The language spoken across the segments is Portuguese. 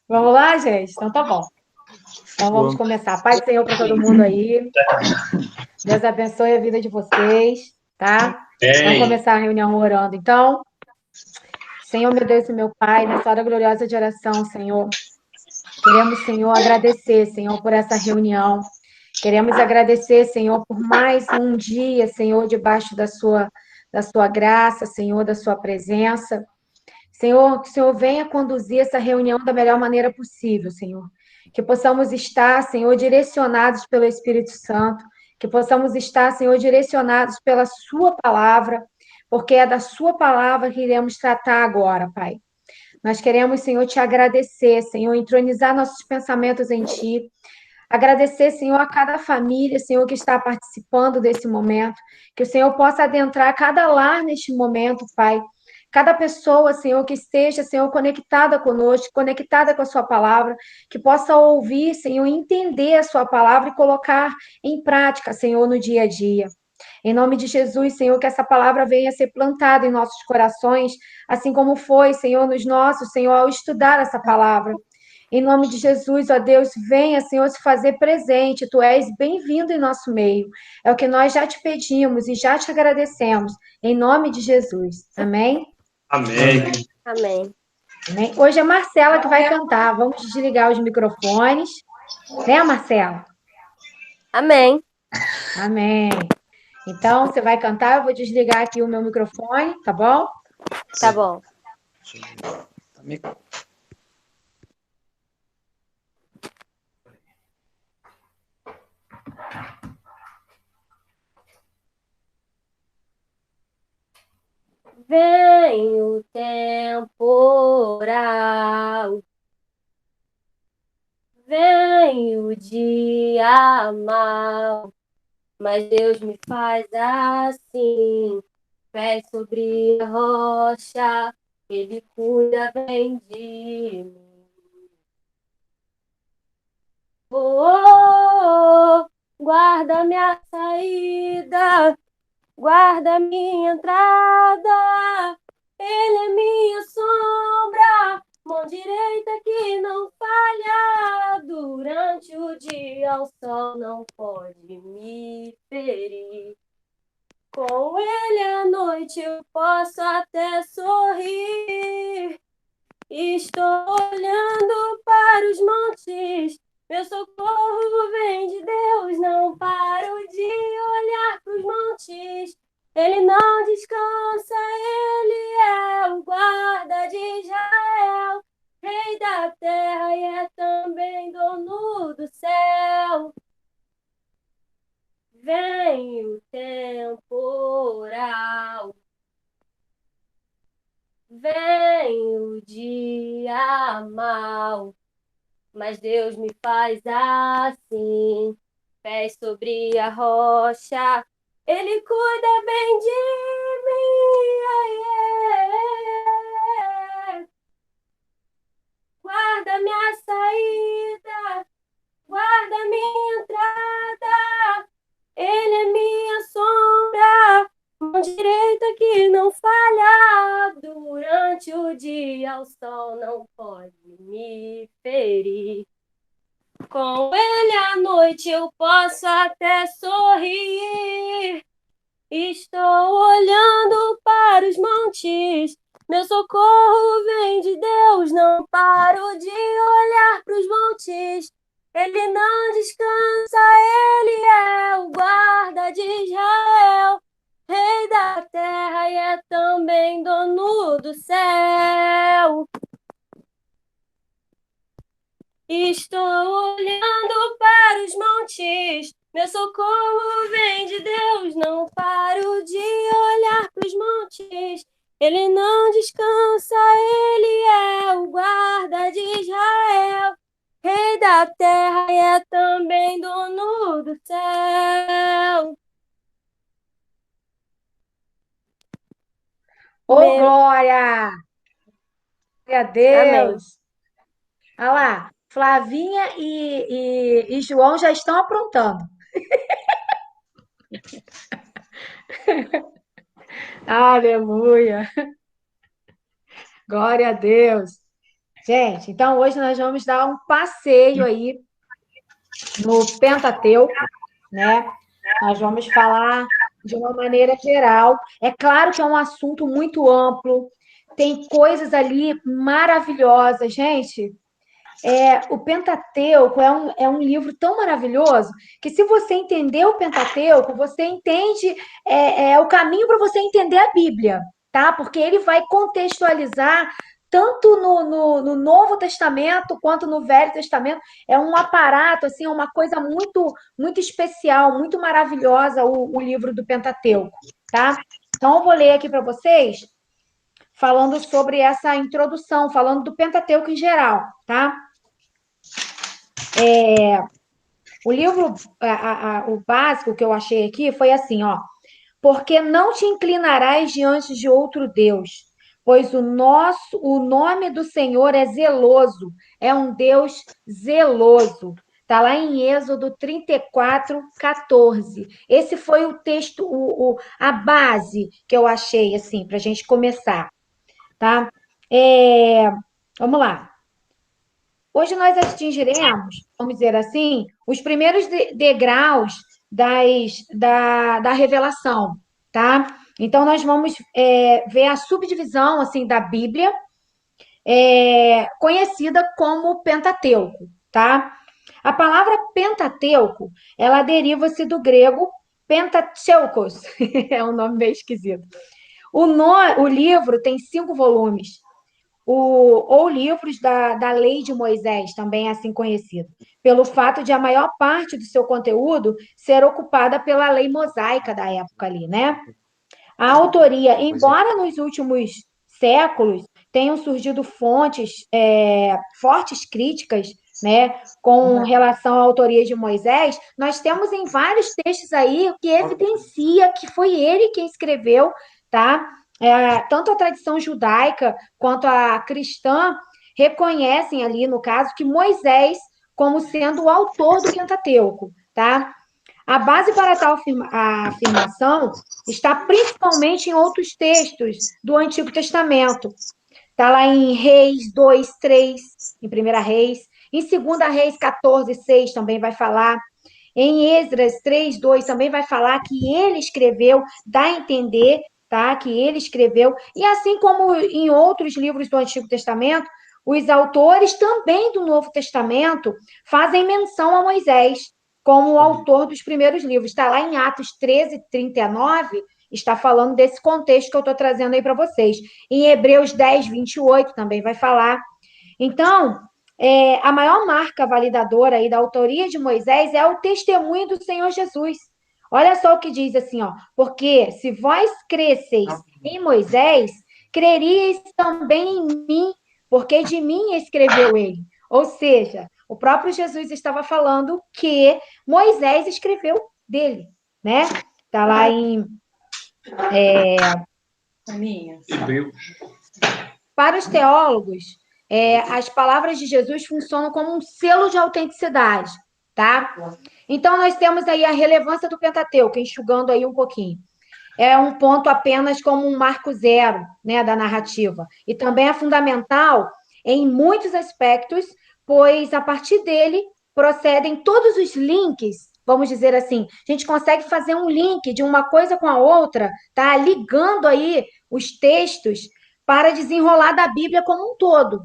Vamos lá, gente? Então tá bom. Então vamos começar. Paz do Senhor para todo mundo aí. Deus abençoe a vida de vocês, tá? Vamos começar a reunião orando. Então, Senhor, meu Deus e meu Pai, nessa hora gloriosa de oração, Senhor, queremos, Senhor, agradecer, Senhor, por essa reunião. Queremos agradecer, Senhor, por mais um dia, Senhor, debaixo da sua graça, Senhor, da sua presença. Senhor, que o Senhor venha conduzir essa reunião da melhor maneira possível, Senhor. Que possamos estar, Senhor, direcionados pelo Espírito Santo. Que possamos estar, Senhor, direcionados pela Sua palavra, porque é da Sua palavra que iremos tratar agora, Pai. Nós queremos, Senhor, te agradecer, Senhor, entronizar nossos pensamentos em Ti. Agradecer, Senhor, a cada família, Senhor, que está participando desse momento. Que o Senhor possa adentrar cada lar neste momento, Pai. Cada pessoa, Senhor, que esteja, Senhor, conectada conosco, conectada com a Sua palavra, que possa ouvir, Senhor, entender a Sua palavra e colocar em prática, Senhor, no dia a dia. Em nome de Jesus, Senhor, que essa palavra venha a ser plantada em nossos corações, assim como foi, Senhor, nos nossos, Senhor, ao estudar essa palavra. Em nome de Jesus, ó Deus, venha, Senhor, se fazer presente. Tu és bem-vindo em nosso meio. É o que nós já te pedimos e já te agradecemos. Em nome de Jesus. Amém? Amém. Amém. Amém. Hoje é a Marcela que vai cantar. Vamos desligar os microfones. Né, Marcela? Amém. Amém. Então, você vai cantar, eu vou desligar aqui o meu microfone, tá bom? Tá bom. Vem o temporal, vem o dia mau, mas Deus me faz assim, pé sobre a rocha, Ele cuida bem de mim. Oh, guarda minha saída, guarda minha entrada, Ele é minha sombra, mão direita que não falha. Durante o dia o sol não pode me ferir. Com Ele à noite eu posso até sorrir. Estou olhando para os montes, meu socorro vem de Deus, não paro de olhar para os montes. Ele não descansa, Ele é o guarda de Israel, Rei da terra e é também dono do céu. Vem o temporal, vem o dia mau, mas Deus me faz assim, pés sobre a rocha, Ele cuida bem de mim. Guarda minha saída, guarda minha entrada, Ele é minha sombra, mão direita que não falha. Durante o dia o sol não pode me ferir. Com Ele à noite eu posso até sorrir. Estou olhando para os montes, meu socorro vem de Deus, não paro de olhar para os montes. Ele não descansa, Ele é o guarda de Israel, Rei da terra e é também dono do céu. Estou olhando para os montes, meu socorro vem de Deus, não paro de olhar para os montes. Ele não descansa, Ele é o guarda de Israel, Rei da terra e é também dono do céu. Ô, glória! Glória a Amém. Deus! Olha lá, Flavinha e João já estão aprontando. Aleluia! Glória a Deus. Gente, então hoje nós vamos dar um passeio aí no Pentateuco, né? Nós vamos falar de uma maneira geral. É claro que é um assunto muito amplo, tem coisas ali maravilhosas, gente. O Pentateuco é um livro tão maravilhoso que, se você entender o Pentateuco, você entende o caminho para você entender a Bíblia, tá? Porque ele vai contextualizar tanto no Novo Testamento quanto no Velho Testamento. É um aparato, assim, é uma coisa muito, muito especial, muito maravilhosa o livro do Pentateuco, tá? Então, eu vou ler aqui para vocês, falando sobre essa introdução, falando do Pentateuco em geral, tá? O livro, o básico que eu achei aqui foi assim, ó. Porque não te inclinarás diante de outro Deus, pois o nome do Senhor é zeloso, é um Deus zeloso. Está lá em Êxodo 34:14. Esse foi o texto, a base que eu achei, assim, para a gente começar, tá? É, vamos lá. Hoje nós atingiremos, vamos dizer assim, os primeiros degraus da revelação, tá? Então, nós vamos ver a subdivisão, assim, da Bíblia, conhecida como Pentateuco, tá? A palavra Pentateuco, ela deriva-se do grego Pentateucos, é um nome meio esquisito. O livro tem 5 volumes, ou livros da Lei de Moisés, também é assim conhecido, pelo fato de a maior parte do seu conteúdo ser ocupada pela lei mosaica da época ali, né? A autoria, embora nos últimos séculos tenham surgido fortes críticas, né, com relação à autoria de Moisés, nós temos em vários textos aí que evidencia que foi ele quem escreveu, tá? Tanto a tradição judaica quanto a cristã reconhecem ali, no caso, que Moisés como sendo o autor do Pentateuco, tá? A base para tal afirmação está principalmente em outros textos do Antigo Testamento. Está lá em Reis 2:3, em 1 Reis. Em 2 Reis 14:6 também vai falar. Em Esdras 3:2 também vai falar que ele escreveu, dá a entender, tá? Que ele escreveu. E assim como em outros livros do Antigo Testamento, os autores também do Novo Testamento fazem menção a Moisés como o autor dos primeiros livros. Está lá em Atos 13:39, está falando desse contexto que eu estou trazendo aí para vocês. Em Hebreus 10:28 também vai falar. Então, a maior marca validadora aí da autoria de Moisés é o testemunho do Senhor Jesus. Olha só o que diz assim, ó. Porque se vós cresceis em Moisés, creríeis também em mim, porque de mim escreveu ele. Ou seja, o próprio Jesus estava falando que Moisés escreveu dele, né? Está lá em para os teólogos, as palavras de Jesus funcionam como um selo de autenticidade, tá? Então, nós temos aí a relevância do Pentateuco, enxugando aí um pouquinho. É um ponto apenas como um marco zero, né, da narrativa. E também é fundamental em muitos aspectos, pois a partir dele procedem todos os links, vamos dizer assim. A gente consegue fazer um link de uma coisa com a outra, tá? Ligando aí os textos para desenrolar da Bíblia como um todo,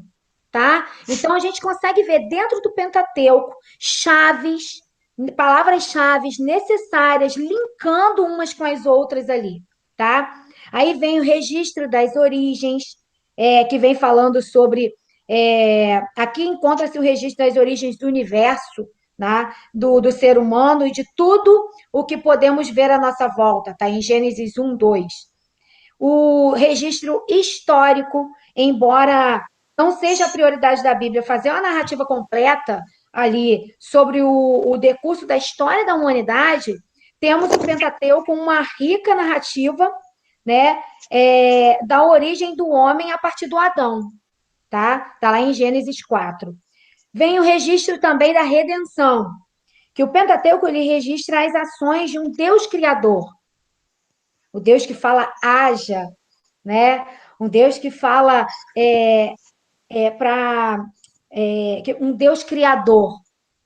tá? Então a gente consegue ver dentro do Pentateuco chaves, palavras-chave necessárias, linkando umas com as outras ali, tá? Aí vem o registro das origens, que vem falando sobre. Aqui encontra-se o registro das origens do universo, né? do ser humano e de tudo o que podemos ver à nossa volta, tá? Em Gênesis 1:2. O registro histórico, embora não seja a prioridade da Bíblia fazer uma narrativa completa ali sobre o decurso da história da humanidade, temos o Pentateuco com uma rica narrativa, né, da origem do homem a partir do Adão, tá? Tá lá em Gênesis 4. Vem o registro também da redenção, que o Pentateuco ele registra as ações de um Deus criador, o Deus que fala haja, né? um Deus que fala um Deus criador,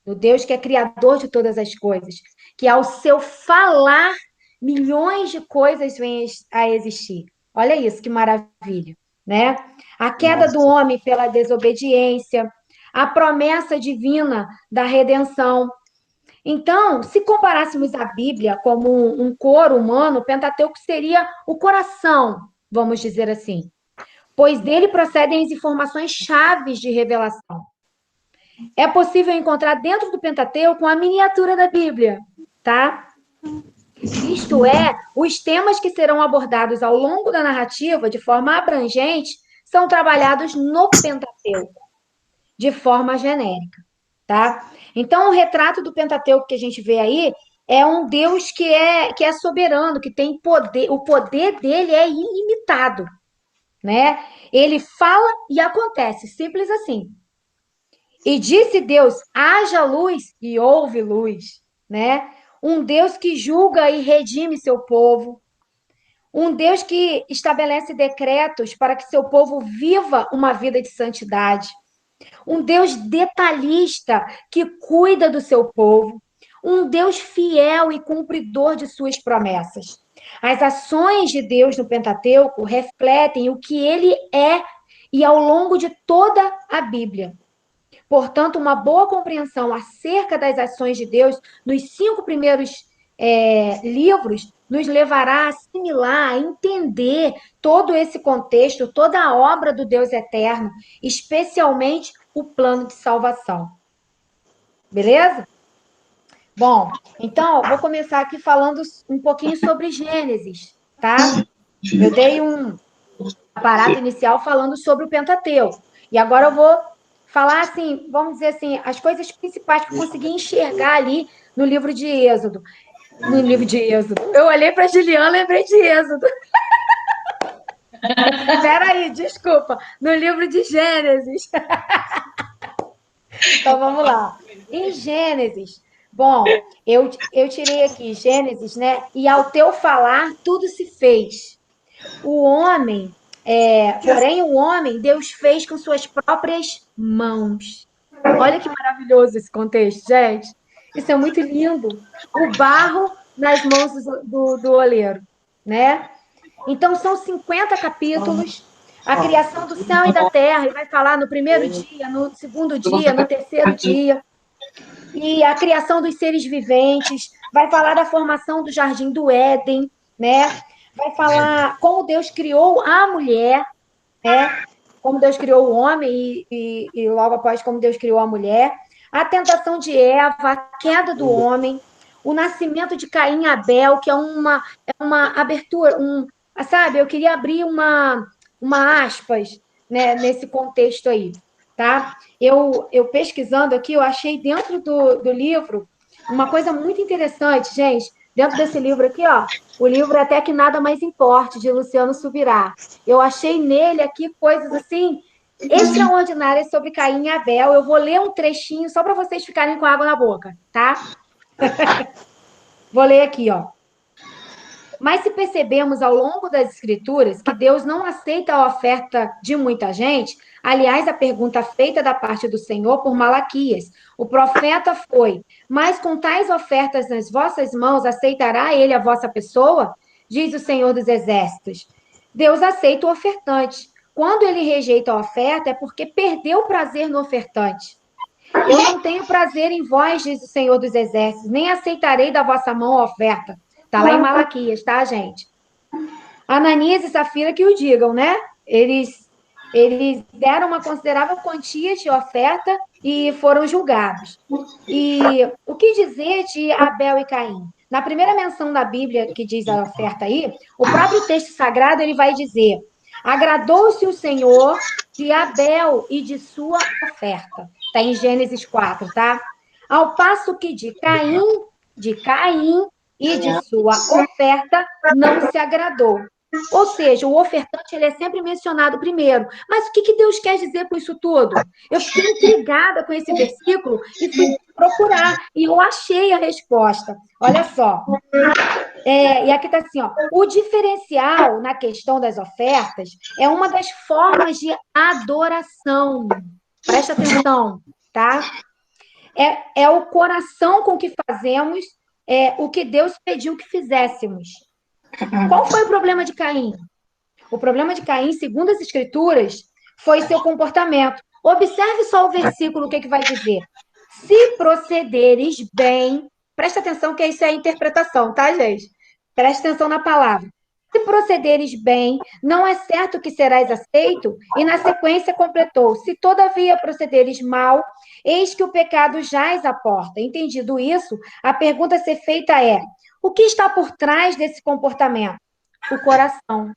o Deus que é criador de todas as coisas, que ao seu falar, milhões de coisas vêm a existir. Olha isso, que maravilha, né? A queda do homem pela desobediência, a promessa divina da redenção. Então, se comparássemos a Bíblia como um coro humano, o Pentateuco seria o coração, vamos dizer assim, pois dele procedem as informações chaves de revelação. É possível encontrar dentro do Pentateuco a miniatura da Bíblia, tá? Isto é, os temas que serão abordados ao longo da narrativa de forma abrangente são trabalhados no Pentateuco, de forma genérica, tá? Então, o retrato do Pentateuco que a gente vê aí é um Deus que é soberano, que tem poder, o poder dele é ilimitado, né? Ele fala e acontece, simples assim. E disse Deus: haja luz, e houve luz, né? Um Deus que julga e redime seu povo, um Deus que estabelece decretos para que seu povo viva uma vida de santidade, um Deus detalhista que cuida do seu povo, um Deus fiel e cumpridor de suas promessas. As ações de Deus no Pentateuco refletem o que ele é e ao longo de toda a Bíblia. Portanto, uma boa compreensão acerca das ações de Deus nos 5 primeiros livros nos levará a assimilar, a entender todo esse contexto, toda a obra do Deus eterno, especialmente o plano de salvação. Beleza? Bom, então, vou começar aqui falando um pouquinho sobre Gênesis, tá? Eu dei um aparato inicial falando sobre o Pentateuco. E agora eu vou falar, assim, vamos dizer assim, as coisas principais que eu consegui enxergar ali no livro de Êxodo. No livro de Êxodo. Eu olhei para a Juliana e lembrei de Êxodo. Espera aí, desculpa. No livro de Gênesis. Então, vamos lá. Em Gênesis, bom, eu tirei aqui Gênesis, né? E ao teu falar, tudo se fez. O homem, porém, o homem, Deus fez com suas próprias mãos. Olha que maravilhoso esse contexto, gente. Isso é muito lindo. O barro nas mãos do oleiro, né? Então, são 50 capítulos, a criação do céu e da terra, ele vai falar no primeiro dia, no segundo dia, no terceiro dia, e a criação dos seres viventes, vai falar da formação do jardim do Éden, né? Vai falar como Deus criou a mulher, né? Como Deus criou o homem e logo após como Deus criou a mulher, a tentação de Eva, a queda do homem, o nascimento de Caim e Abel, que é uma abertura, sabe? Eu queria abrir uma aspas, né, nesse contexto aí, tá? Eu pesquisando aqui, eu achei dentro do livro uma coisa muito interessante, gente. Dentro desse livro aqui, ó, o livro Até Que Nada Mais Importe, de Luciano Subirá. Eu achei nele aqui coisas assim extraordinárias sobre Caim e Abel. Eu vou ler um trechinho só para vocês ficarem com água na boca, tá? Vou ler aqui, ó. Mas se percebemos ao longo das Escrituras que Deus não aceita a oferta de muita gente, aliás, a pergunta feita da parte do Senhor por Malaquias, o profeta foi: mas com tais ofertas nas vossas mãos, aceitará ele a vossa pessoa? Diz o Senhor dos Exércitos. Deus aceita o ofertante. Quando ele rejeita a oferta, é porque perdeu o prazer no ofertante. Eu não tenho prazer em vós, diz o Senhor dos Exércitos, nem aceitarei da vossa mão a oferta. Está lá em Malaquias, tá, gente? Ananias e Safira que o digam, né? Eles deram uma considerável quantia de oferta e foram julgados. E o que dizer de Abel e Caim? Na primeira menção da Bíblia que diz a oferta aí, o próprio texto sagrado ele vai dizer: agradou-se o Senhor de Abel e de sua oferta. Está em Gênesis 4, tá? Ao passo que de Caim e de sua oferta não se agradou. Ou seja, o ofertante ele é sempre mencionado primeiro. Mas o que Deus quer dizer com isso tudo? Eu fiquei intrigada com esse versículo e fui procurar. E eu achei a resposta. Olha só. E aqui está assim, ó, o diferencial na questão das ofertas é uma das formas de adoração. Presta atenção, tá? É o coração com que fazemos o que Deus pediu que fizéssemos. Qual foi o problema de Caim? O problema de Caim, segundo as Escrituras, foi seu comportamento. Observe só o versículo, o que vai dizer. Se procederes bem, presta atenção que isso é a interpretação, tá, gente? Presta atenção na palavra. Se procederes bem, não é certo que serás aceito? E na sequência completou: se todavia procederes mal, eis que o pecado jaz à porta. Entendido isso, a pergunta a ser feita é: o que está por trás desse comportamento? O coração.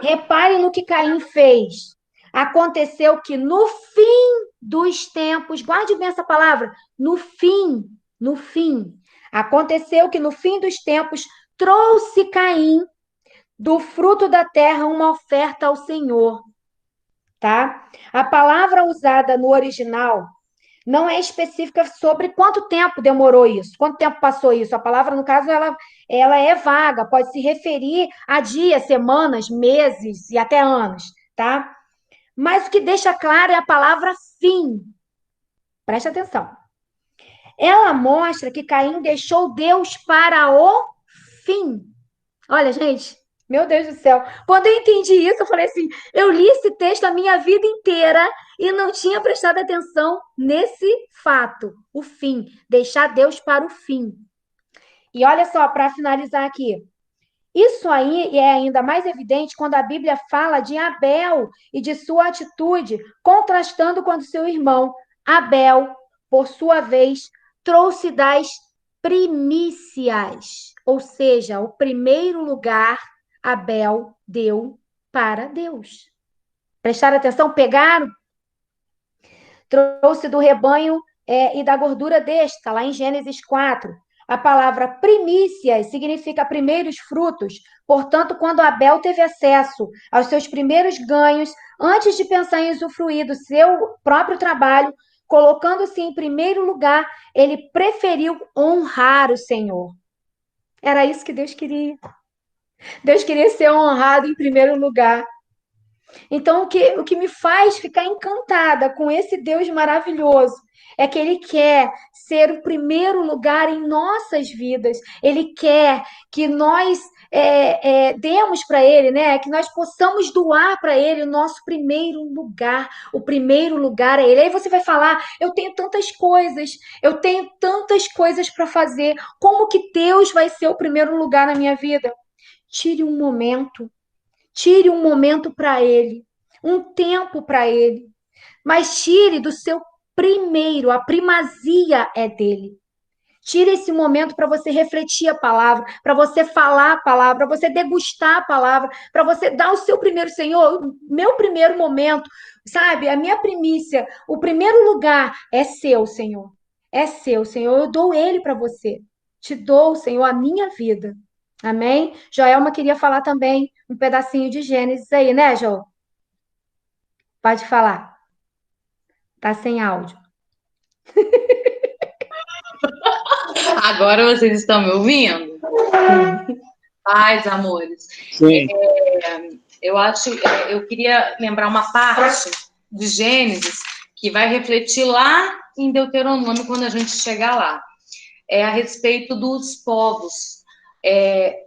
Repare no que Caim fez. Aconteceu que no fim dos tempos, guarde bem essa palavra, no fim, aconteceu que no fim dos tempos trouxe Caim do fruto da terra uma oferta ao Senhor, tá? A palavra usada no original não é específica sobre quanto tempo demorou isso, quanto tempo passou isso. A palavra, no caso, ela é vaga, pode se referir a dias, semanas, meses e até anos, tá? Mas o que deixa claro é a palavra fim. Preste atenção. Ela mostra que Caim deixou Deus para o fim. Olha, gente, meu Deus do céu. Quando eu entendi isso, eu falei assim: eu li esse texto a minha vida inteira e não tinha prestado atenção nesse fato, o fim, deixar Deus para o fim. E olha só, para finalizar aqui, isso aí é ainda mais evidente quando a Bíblia fala de Abel e de sua atitude, contrastando com a do seu irmão. Abel, por sua vez, trouxe das primícias, ou seja, o primeiro lugar Abel deu para Deus. Prestaram atenção? Pegaram? Trouxe do rebanho e da gordura desta, lá em Gênesis 4. A palavra primícias significa primeiros frutos. Portanto, quando Abel teve acesso aos seus primeiros ganhos, antes de pensar em usufruir do seu próprio trabalho, colocando-se em primeiro lugar, ele preferiu honrar o Senhor. Era isso que Deus queria. Deus queria ser honrado em primeiro lugar. Então, o que me faz ficar encantada com esse Deus maravilhoso é que Ele quer ser o primeiro lugar em nossas vidas. Ele quer que nós demos para Ele, né? Que nós possamos doar para Ele o nosso primeiro lugar. O primeiro lugar é Ele. Aí você vai falar: eu tenho tantas coisas para fazer. Como que Deus vai ser o primeiro lugar na minha vida? Tire um momento para Ele, um tempo para Ele, mas tire do seu primeiro, a primazia é dele. Tire esse momento para você refletir a palavra, para você falar a palavra, para você degustar a palavra, para você dar o seu primeiro, Senhor, meu primeiro momento, sabe? A minha primícia, o primeiro lugar é seu, Senhor. É seu, Senhor. Eu dou ele para você. Te dou, Senhor, a minha vida. Amém? Joelma queria falar também um pedacinho de Gênesis aí, né, Jo? Pode falar. Tá sem áudio. Agora vocês estão me ouvindo? Paz, amores. Sim. Eu queria lembrar uma parte de Gênesis que vai refletir lá em Deuteronômio quando a gente chegar lá. É a respeito dos povos,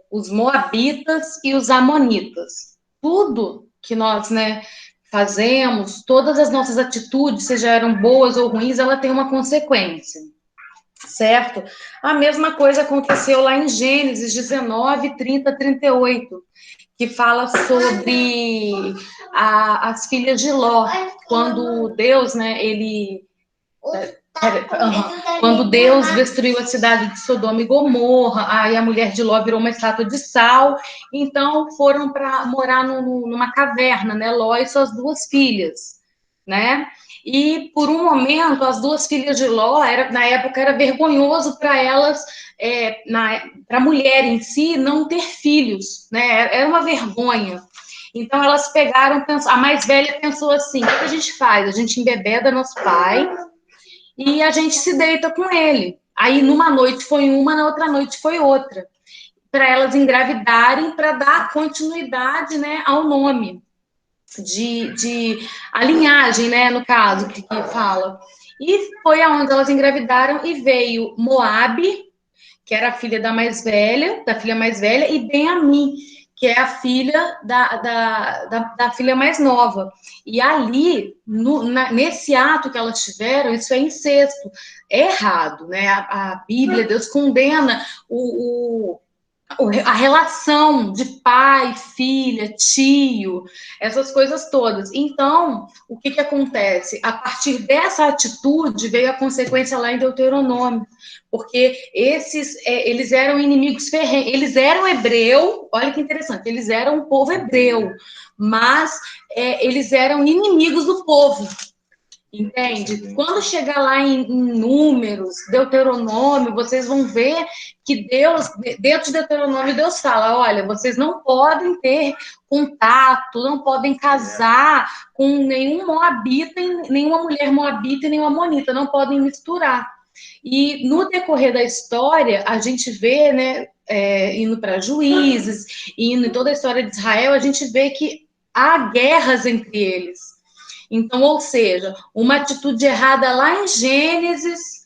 os moabitas e os amonitas. Tudo que nós, fazemos, todas as nossas atitudes, sejam eram boas ou ruins, ela tem uma consequência, certo? A mesma coisa aconteceu lá em Gênesis 19, 30, 38, que fala sobre as filhas de Ló, quando Deus, quando Deus destruiu a cidade de Sodoma e Gomorra, aí a mulher de Ló virou uma estátua de sal, então foram para morar numa caverna, né? Ló e suas duas filhas, né? E por um momento as duas filhas de Ló, na época era vergonhoso para elas, para a mulher em si não ter filhos, né? Era uma vergonha. Então elas pegaram, a mais velha pensou assim: o que a gente faz? A gente embebeda nosso pai e a gente se deita com ele. Aí numa noite foi uma, na outra noite foi outra. para elas engravidarem, para dar continuidade, né, ao nome, a linhagem, né, no caso, que fala. E foi aonde elas engravidaram e veio Moabe, que era a filha da filha mais velha, e Ben-Ami, que é a filha da filha mais nova. E ali, nesse ato que elas tiveram, isso é incesto. É errado, né? A Bíblia, Deus condena a relação de pai, filha, tio, essas coisas todas. Então, o que acontece? A partir dessa atitude veio a consequência lá em Deuteronômio, porque eles eram inimigos ferrenhos, eles eram hebreu, olha que interessante, eles eram um povo hebreu, mas eles eram inimigos do povo. Entende? Quando chegar lá em Números, Deuteronômio, vocês vão ver que Deus, dentro de Deuteronômio, Deus fala, olha, vocês não podem ter contato, não podem casar com nenhum moabita, nenhuma mulher moabita e nenhuma amonita, não podem misturar. E no decorrer da história, a gente vê, né, indo para Juízes, indo em toda a história de Israel, a gente vê que há guerras entre eles. Então, ou seja, uma atitude errada lá em Gênesis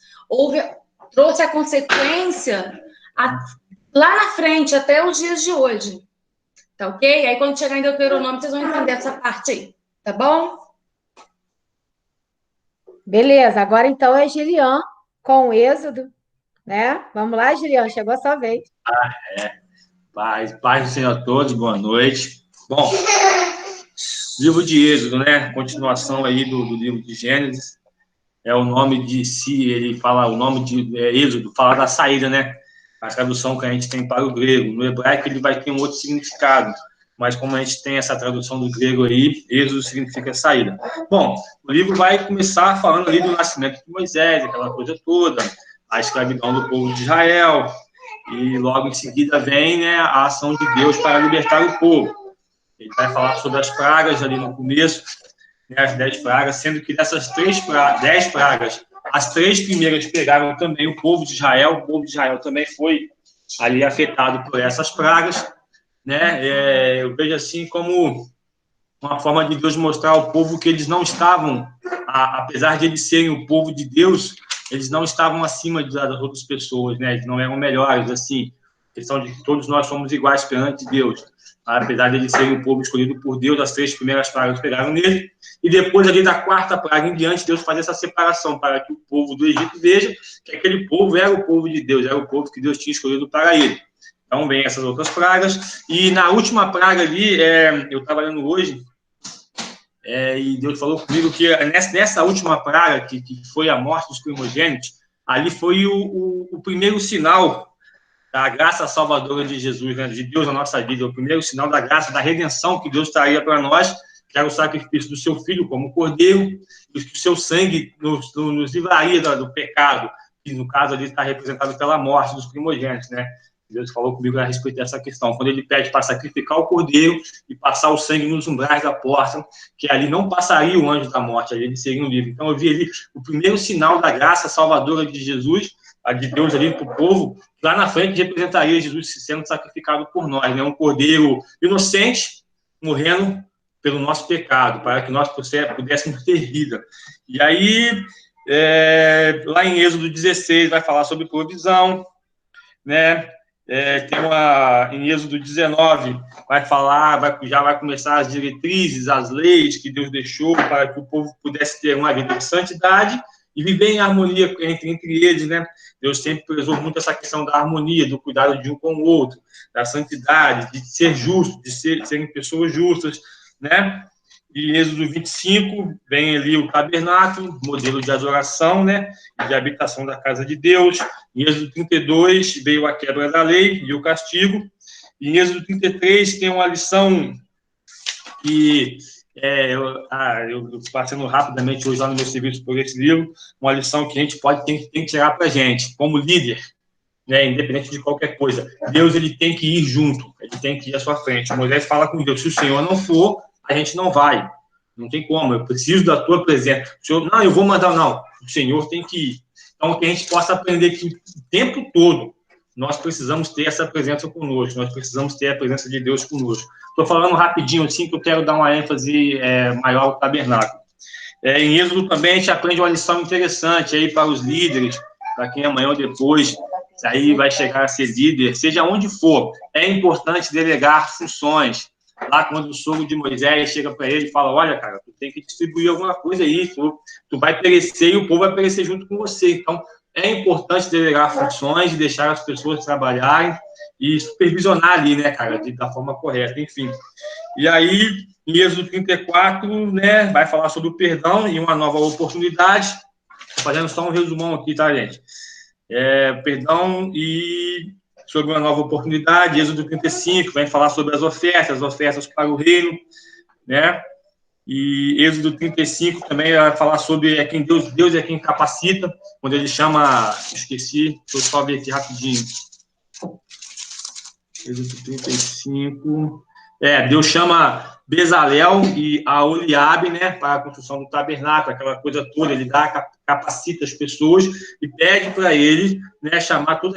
trouxe a consequência lá na frente, até os dias de hoje. Tá ok? Aí, quando chegar em Deuteronômio, vocês vão entender essa parte aí. Tá bom? Beleza. Agora, então, é Gilian com o Êxodo, né? Vamos lá, Gilian. Chegou a sua vez. Paz do Senhor a todos. Boa noite. Bom... Livro de Êxodo, né? Continuação aí do livro de Gênesis. É o nome de si, ele fala, o nome de Êxodo, fala da saída, né? A tradução que a gente tem para o grego. No hebraico ele vai ter um outro significado, mas como a gente tem essa tradução do grego aí, Êxodo significa saída. Bom, o livro vai começar falando ali do nascimento de Moisés, aquela coisa toda, a escravidão do povo de Israel, e logo em seguida vem, né, a ação de Deus para libertar o povo. Ele vai falar sobre as pragas ali no começo, né, as 10 pragas, sendo que dessas 10 pragas, as 3 primeiras pegaram também o povo de Israel também foi ali afetado por essas pragas, né? Eu vejo assim como uma forma de Deus mostrar ao povo que eles não estavam, apesar de eles serem o povo de Deus, eles não estavam acima das outras pessoas, né? Eles não eram melhores, assim, a questão de que todos nós somos iguais perante Deus. Apesar de ele ser um povo escolhido por Deus, as 3 primeiras pragas pegaram nele, e depois ali da 4ª praga em diante, Deus faz essa separação para que o povo do Egito veja que aquele povo era o povo de Deus, era o povo que Deus tinha escolhido para ele. Então, vem essas outras pragas, e na última praga ali, eu estava lendo hoje, e Deus falou comigo que nessa última praga, que foi a morte dos primogênitos, ali foi o primeiro sinal da graça salvadora de Jesus, né, de Deus na nossa vida, o primeiro sinal da graça, da redenção que Deus traria para nós, que era o sacrifício do seu Filho como cordeiro, e que o seu sangue nos livraria do pecado, que no caso ali está representado pela morte dos primogênitos, né? Deus falou comigo a respeito dessa questão, quando ele pede para sacrificar o cordeiro e passar o sangue nos umbrais da porta, que ali não passaria o anjo da morte, ali ele seria livre. Então eu vi ali o primeiro sinal da graça salvadora de Jesus, a de Deus ali para o povo, lá na frente representaria Jesus sendo sacrificado por nós, né? Um cordeiro inocente morrendo pelo nosso pecado, para que nós pudéssemos ter vida. E aí, lá em Êxodo 16, vai falar sobre provisão, né? Em Êxodo 19, já vai começar as diretrizes, as leis que Deus deixou para que o povo pudesse ter uma vida de santidade e viver em harmonia entre eles, né? Deus sempre prezou muito essa questão da harmonia, do cuidado de um com o outro, da santidade, de ser justo, de serem pessoas justas, né? E Êxodo 25, vem ali o tabernáculo, modelo de adoração, né? De habitação da casa de Deus. Em Êxodo 32, veio a quebra da lei e o castigo. E em Êxodo 33, tem uma lição que... eu passando rapidamente hoje lá no meu serviço por esse livro, uma lição que a gente tem que tirar para a gente, como líder, né, independente de qualquer coisa. Deus, ele tem que ir junto, ele tem que ir à sua frente. Moisés fala com Deus, se o Senhor não for, a gente não vai. Não tem como, eu preciso da tua presença. O Senhor, não, eu vou mandar, não. O Senhor tem que ir. Então, que a gente possa aprender que o tempo todo nós precisamos ter essa presença conosco, nós precisamos ter a presença de Deus conosco. Estou falando rapidinho, assim, que eu quero dar uma ênfase maior ao tabernáculo. Em Êxodo também a gente aprende uma lição interessante aí para os líderes, para quem amanhã ou depois aí vai chegar a ser líder, seja onde for, é importante delegar funções. Lá, quando o sogro de Moisés chega para ele e fala, olha, cara, tu tem que distribuir alguma coisa aí, tu vai perecer e o povo vai perecer junto com você. Então, é importante delegar funções e deixar as pessoas trabalharem e supervisionar ali, né, cara, da forma correta, enfim. E aí, em Êxodo 34, né, vai falar sobre o perdão e uma nova oportunidade. Estou fazendo só um resumão aqui, tá, gente? Perdão e sobre uma nova oportunidade. Êxodo 35 vai falar sobre as ofertas para o reino, né? E Êxodo 35 também vai falar sobre quem Deus é quem capacita, quando ele chama, esqueci, deixa eu só ver aqui rapidinho. Êxodo 35, Deus chama Bezalel e Aholiabe, né, para a construção do tabernáculo, aquela coisa toda, ele capacita as pessoas e pede para ele, né, chamar todos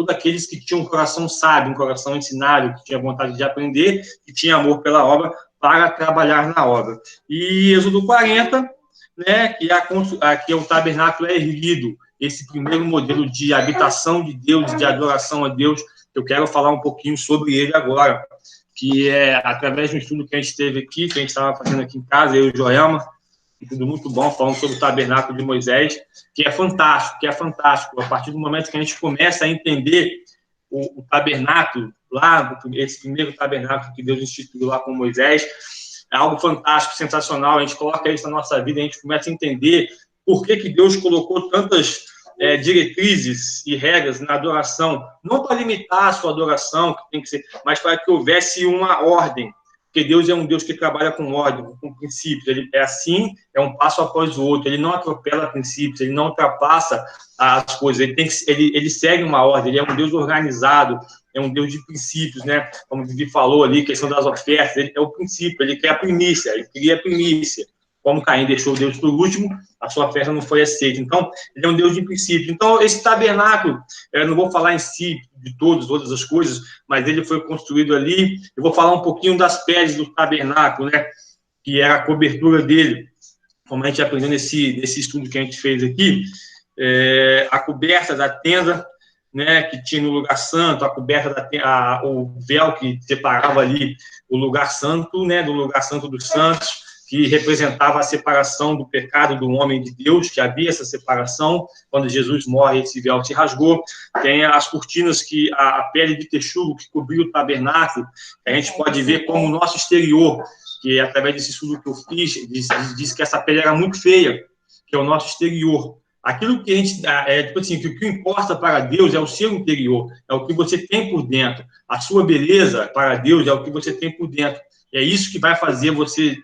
aqueles que tinham um coração sábio, um coração ensinável, que tinha vontade de aprender, que tinha amor pela obra, para trabalhar na obra. E Êxodo 40, né, que o tabernáculo é erguido, esse primeiro modelo de habitação de Deus, de adoração a Deus, eu quero falar um pouquinho sobre ele agora, que é através do estudo que a gente teve aqui, que a gente estava fazendo aqui em casa, eu e o Joelma, tudo muito bom, falando sobre o tabernáculo de Moisés, que é fantástico, a partir do momento que a gente começa a entender o tabernáculo, lá, esse primeiro tabernáculo que Deus instituiu lá com Moisés, é algo fantástico, sensacional, a gente coloca isso na nossa vida, a gente começa a entender por que Deus colocou tantas diretrizes e regras na adoração, não para limitar a sua adoração, que tem que ser, mas para que houvesse uma ordem, porque Deus é um Deus que trabalha com ordem, com princípios, ele é assim, é um passo após o outro, ele não atropela princípios, ele não ultrapassa as coisas, ele segue uma ordem, ele é um Deus organizado, é um Deus de princípios, né? Como o Vivi falou ali, questão das ofertas, ele é o princípio, ele quer a primícia, ele queria a primícia. Como Caim deixou Deus por último, a sua oferta não foi aceita. Então, ele é um Deus de princípio. Então, esse tabernáculo, eu não vou falar em si de todas as coisas, mas ele foi construído ali. Eu vou falar um pouquinho das peles do tabernáculo, né? Que era a cobertura dele. Como a gente aprendeu nesse estudo que a gente fez aqui, a coberta da tenda, né, que tinha no lugar santo, a coberta o véu que separava ali o lugar santo, né, do lugar santo dos santos, que representava a separação do pecado do homem de Deus, que havia essa separação, quando Jesus morre, esse véu se rasgou. Tem as cortinas, a pele de texugo que cobriu o tabernáculo, que a gente pode ver como o nosso exterior, que através desse estudo que eu fiz, diz que essa pele era muito feia, que é o nosso exterior. Aquilo que a gente, tipo assim, que o que importa para Deus é o seu interior, é o que você tem por dentro. A sua beleza para Deus é o que você tem por dentro. É isso que vai fazer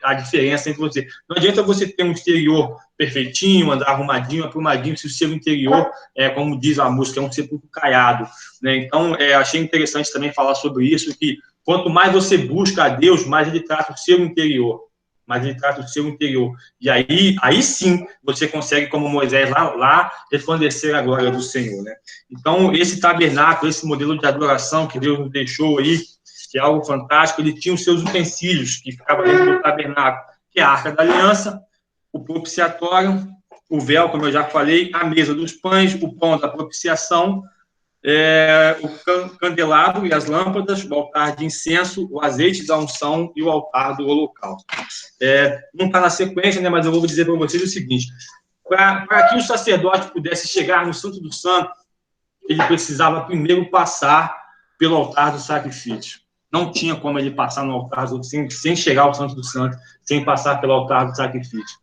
a diferença entre você. Não adianta você ter um exterior perfeitinho, andar arrumadinho, aprumadinho, se o seu interior, como diz a música, é um sepulcro caiado, né? Então, achei interessante também falar sobre isso, que quanto mais você busca a Deus, mais ele trata o seu interior. E aí sim, você consegue, como Moisés lá resplandecer a glória do Senhor, né? Então, esse tabernáculo, esse modelo de adoração que Deus nos deixou aí, que é algo fantástico, ele tinha os seus utensílios que ficavam dentro do tabernáculo, que é a Arca da Aliança, o propiciatório, o véu, como eu já falei, a mesa dos pães, o pão da propiciação, o candelabro e as lâmpadas, o altar de incenso, o azeite da unção e o altar do holocausto. Não está na sequência, né, mas eu vou dizer para vocês o seguinte, para que o sacerdote pudesse chegar no Santo dos Santos, ele precisava primeiro passar pelo altar do sacrifício. Não tinha como ele passar no altar sem chegar ao Santo dos Santos, sem passar pelo altar do sacrifício.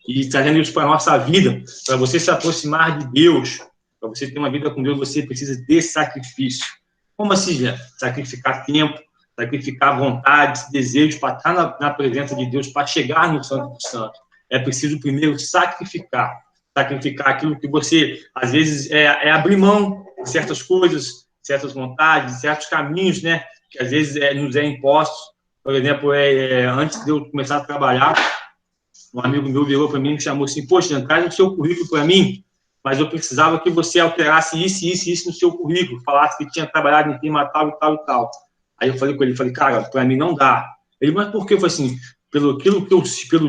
E trazendo isso para a nossa vida, para você se aproximar de Deus, para você ter uma vida com Deus, você precisa de sacrifício. Como assim, Zé? Sacrificar tempo, sacrificar vontades, desejos para estar na presença de Deus, para chegar no Santo dos Santos. É preciso primeiro sacrificar aquilo que você, às vezes, abrir mão de certas coisas, certas vontades, certos caminhos, né, que às vezes nos impostos. Por exemplo, antes de eu começar a trabalhar, um amigo meu virou para mim e me chamou assim, poxa, traz o seu currículo para mim, mas eu precisava que você alterasse isso no seu currículo, falasse que tinha trabalhado em firma tal e tal e tal. Aí eu falei com ele, cara, para mim não dá. Ele, mas por quê? Eu falei assim, pelo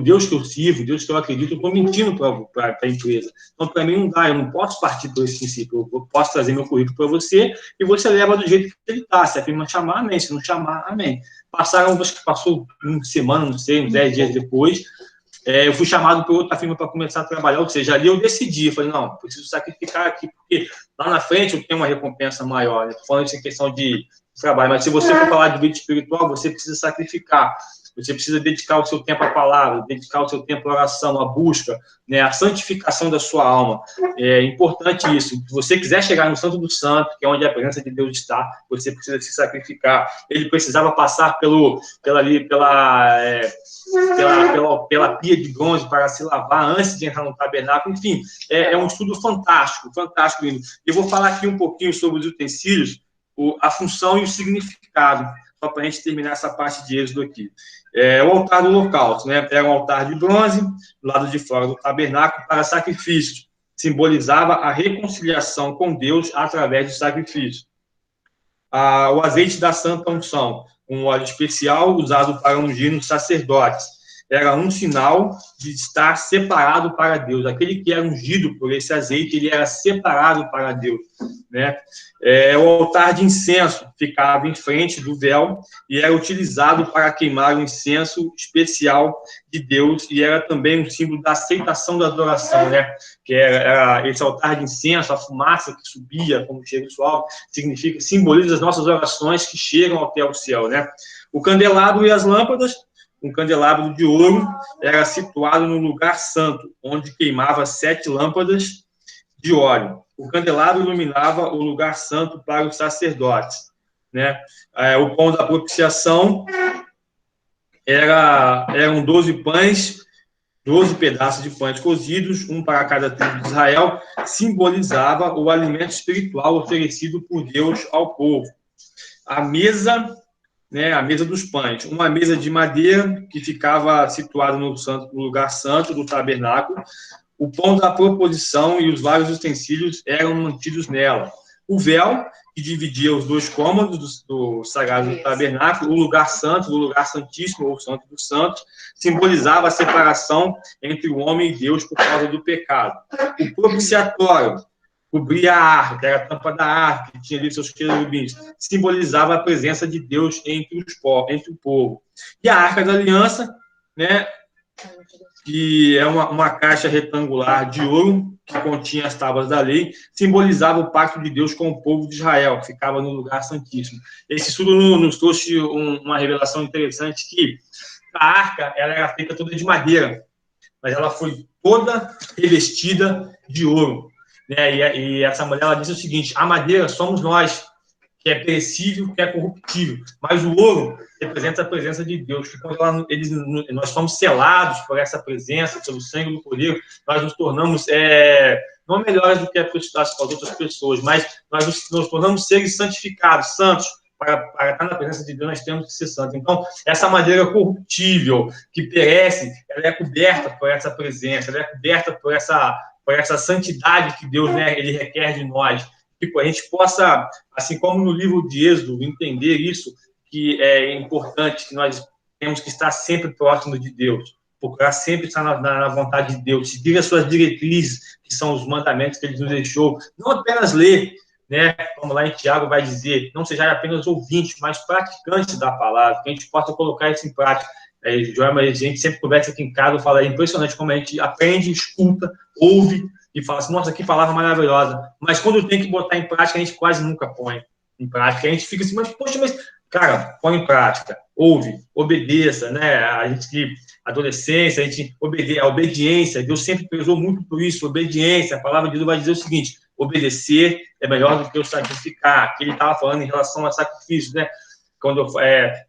Deus que eu sirvo, Deus que eu acredito, eu estou mentindo para a empresa. Então, para mim não dá, eu não posso partir por esse princípio, eu posso trazer meu currículo para você e você leva do jeito que ele está. Se a firma chamar, amém. Se não chamar, amém. Acho que passou uma semana, não sei, uns 10 dias depois, eu fui chamado por outra firma para começar a trabalhar, ou seja, ali eu decidi, eu falei, não, preciso sacrificar aqui, porque lá na frente eu tenho uma recompensa maior, né? Estou falando isso em questão de trabalho, mas se você for falar de vida espiritual, você precisa sacrificar, você precisa dedicar o seu tempo à palavra, dedicar o seu tempo à oração, à busca, né, à santificação da sua alma. É importante isso. Se você quiser chegar no Santo do Santo, que é onde a presença de Deus está, você precisa se sacrificar. Ele precisava passar pela pia de bronze para se lavar antes de entrar no tabernáculo. Enfim, é um estudo fantástico, lindo. Eu vou falar aqui um pouquinho sobre os utensílios, a função e o significado, só para a gente terminar essa parte de Êxodo aqui. O altar do holocausto, né? Era um altar de bronze, do lado de fora do tabernáculo, para sacrifícios. Simbolizava a reconciliação com Deus através do sacrifício. O azeite da santa unção, um óleo especial usado para ungir os sacerdotes. Era um sinal de estar separado para Deus. Aquele que era ungido por esse azeite, ele era separado para Deus, né? O altar de incenso ficava em frente do véu e era utilizado para queimar um incenso especial de Deus e era também um símbolo da aceitação da adoração, né? Que era esse altar de incenso, a fumaça que subia como cheiro suave, simboliza as nossas orações que chegam até o céu, né? O candelabro e as lâmpadas. Um candelabro de ouro era situado no lugar santo, onde queimava 7 lâmpadas de óleo. O candelabro iluminava o lugar santo para os sacerdotes, né? O pão da propiciação eram 12 pães, 12 pedaços de pães cozidos, um para cada tribo de Israel, simbolizava o alimento espiritual oferecido por Deus ao povo. A mesa, né, a mesa dos pães, uma mesa de madeira que ficava situada no lugar santo do tabernáculo. O pão da proposição e os vários utensílios eram mantidos nela. O véu, que dividia os 2 cômodos do sagrado do tabernáculo, o lugar santo, o lugar santíssimo, ou santo dos santos, simbolizava a separação entre o homem e Deus por causa do pecado. O propiciatório cobria a arca, que era a tampa da arca, que tinha ali seus querubins, simbolizava a presença de Deus entre o povo. E a arca da aliança, né, que é uma caixa retangular de ouro que continha as tábuas da lei, simbolizava o pacto de Deus com o povo de Israel, que ficava no lugar santíssimo. Esse estudo nos trouxe uma revelação interessante, que a arca ela era feita toda de madeira, mas ela foi toda revestida de ouro. Né? E essa mulher ela disse o seguinte: a madeira somos nós, que é perecível, que é corruptível, mas o ouro representa a presença de Deus, que quando nós somos selados por essa presença, pelo sangue do Cordeiro, nós nos tornamos não melhores do que as outras pessoas, mas nós nos tornamos seres santificados, santos. Para estar na presença de Deus, nós temos que ser santos. Então, essa madeira corruptível, que perece, ela é coberta por essa presença, ela é coberta por essa santidade que Deus, né, ele requer de nós. Que a gente possa, assim como no livro de Êxodo, entender isso, que é importante, que nós temos que estar sempre próximos de Deus, procurar sempre estar na vontade de Deus, seguir as suas diretrizes, que são os mandamentos que ele nos deixou, não apenas ler, né, como lá em Tiago vai dizer, não seja apenas ouvinte, mas praticante da palavra, que a gente possa colocar isso em prática. A gente sempre conversa aqui em casa, fala, é impressionante como a gente aprende, escuta, ouve, e fala assim, nossa, que palavra maravilhosa. Mas quando tem que botar em prática, a gente quase nunca põe em prática. A gente fica assim, mas, poxa, cara, põe em prática, ouve, obedeça, né? A gente que adolescência, a obediência, Deus sempre prezou muito por isso, obediência. A palavra de Deus vai dizer o seguinte: obedecer é melhor do que o sacrificar. Que ele estava falando em relação a sacrifício, né? Quando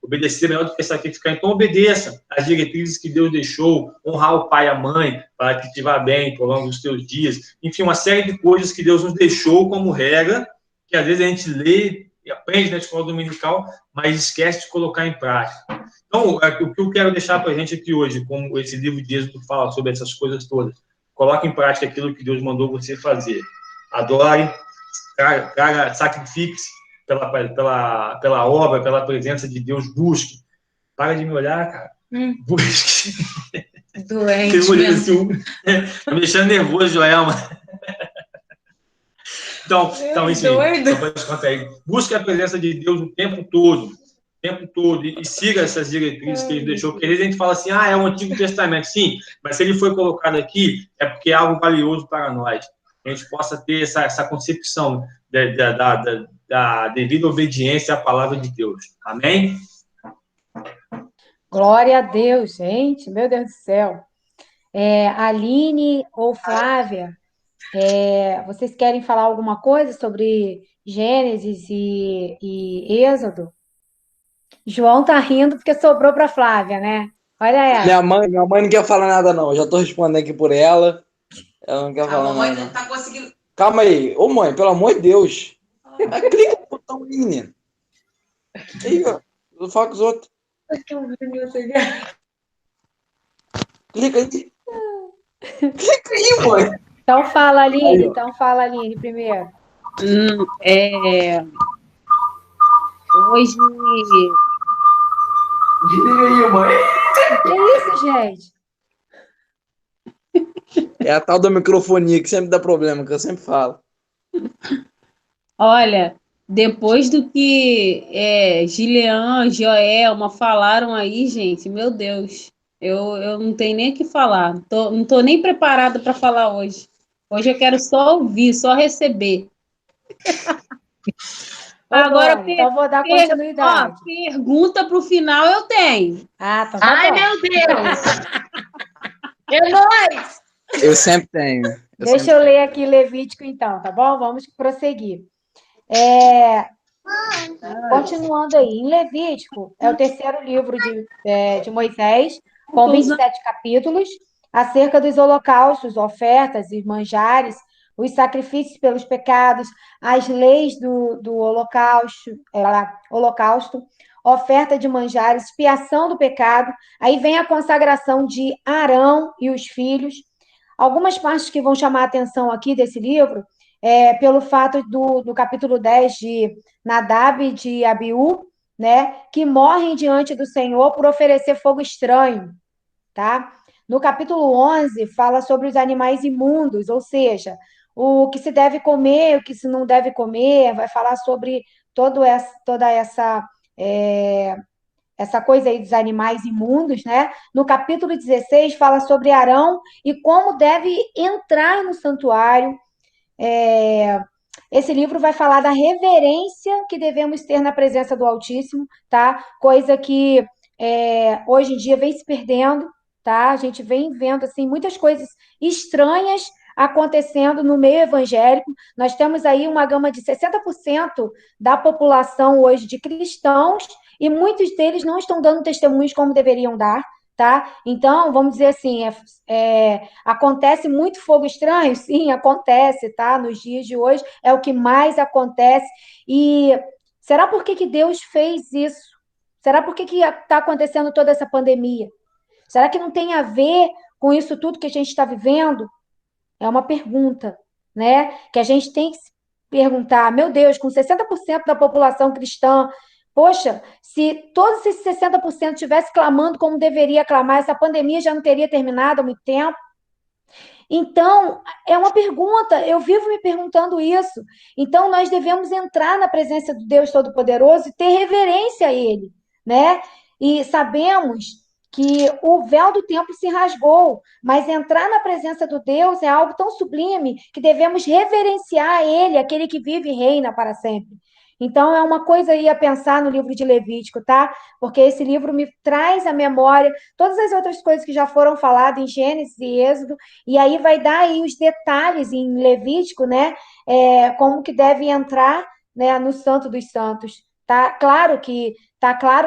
obedecer é melhor do que sacrificar. Então, obedeça as diretrizes que Deus deixou, honrar o pai e a mãe, para que te vá bem por longo dos teus dias. Enfim, uma série de coisas que Deus nos deixou como regra, que às vezes a gente lê e aprende na escola dominical, mas esquece de colocar em prática. Então, o que eu quero deixar para a gente aqui hoje, como esse livro de Êxodo fala sobre essas coisas todas, coloque em prática aquilo que Deus mandou você fazer. Adore, sacrifique-se pela obra, pela presença de Deus, busque. Para de me olhar, cara. Busque. Doente. Assim, tá me deixando nervoso, Joelma. Então enfim, só para te contar aí. Busque a presença de Deus o tempo todo. E siga essas diretrizes que ele deixou. Porque às vezes a gente fala assim, é o Antigo Testamento. Sim, mas se ele foi colocado aqui, é porque é algo valioso para nós. Que a gente possa ter essa concepção da devida obediência à palavra de Deus. Amém? Glória a Deus, gente. Meu Deus do céu. Aline ou Flávia, vocês querem falar alguma coisa sobre Gênesis e Êxodo? João tá rindo porque sobrou para Flávia, né? Olha essa. Minha mãe não quer falar nada, não. Eu já tô respondendo aqui por ela. Ela não quer falar nada. Não tá conseguindo. Calma aí. Ô, mãe, pelo amor de Deus. Clica no botão aí, menino. Aí, ó. Eu falo com os outros. Clica aí. Clica aí, mãe. Então fala, Aline, primeiro. Hoje. Desliga aí, mãe. Que isso, gente? É a tal da microfonia que sempre dá problema, que eu sempre falo. Olha, depois do que Gilean, Joelma falaram aí, gente, meu Deus, eu não tenho nem o que falar. Não tô nem preparada para falar hoje. Hoje eu quero só ouvir, só receber. Agora, então vou dar continuidade. Pergunta para o final eu tenho. Então tá Ai, bom. meu Deus! É nóis! Eu sempre tenho. Deixa eu ler aqui Levítico, então, tá bom? Vamos prosseguir. Continuando aí, em Levítico, é o terceiro livro de Moisés, com 27 capítulos, acerca dos holocaustos, ofertas e manjares, os sacrifícios pelos pecados, as leis do holocausto, oferta de manjares, expiação do pecado. Aí vem a consagração de Arão e os filhos. Algumas partes que vão chamar a atenção aqui desse livro pelo fato do capítulo 10 de Nadab e de Abiú, né, que morrem diante do Senhor por oferecer fogo estranho, tá? No capítulo 11 fala sobre os animais imundos, ou seja, o que se deve comer, o que se não deve comer, vai falar sobre toda essa coisa aí dos animais imundos, né? No capítulo 16 fala sobre Arão e como deve entrar no santuário. Esse livro vai falar da reverência que devemos ter na presença do Altíssimo, tá? Coisa que hoje em dia vem se perdendo, tá? A gente vem vendo assim muitas coisas estranhas acontecendo no meio evangélico. Nós temos aí uma gama de 60% da população hoje de cristãos e muitos deles não estão dando testemunhos como deveriam dar, tá? Então, vamos dizer assim, acontece muito fogo estranho? Sim, acontece, tá? Nos dias de hoje é o que mais acontece. E será por que Deus fez isso? Será por que está acontecendo toda essa pandemia? Será que não tem a ver com isso tudo que a gente está vivendo? É uma pergunta, né? Que a gente tem que se perguntar. Meu Deus, com 60% da população cristã, poxa, se todos esses 60% estivessem clamando como deveria clamar, essa pandemia já não teria terminado há muito tempo? Então, é uma pergunta, eu vivo me perguntando isso. Então, nós devemos entrar na presença do Deus Todo-Poderoso e ter reverência a Ele, né? E sabemos que o véu do templo se rasgou, mas entrar na presença do Deus é algo tão sublime que devemos reverenciar a Ele, aquele que vive e reina para sempre. Então, é uma coisa aí a pensar no livro de Levítico, tá? Porque esse livro me traz à memória todas as outras coisas que já foram faladas em Gênesis e Êxodo, e aí vai dar aí os detalhes em Levítico, né? Como que deve entrar, né, no Santo dos Santos. Tá claro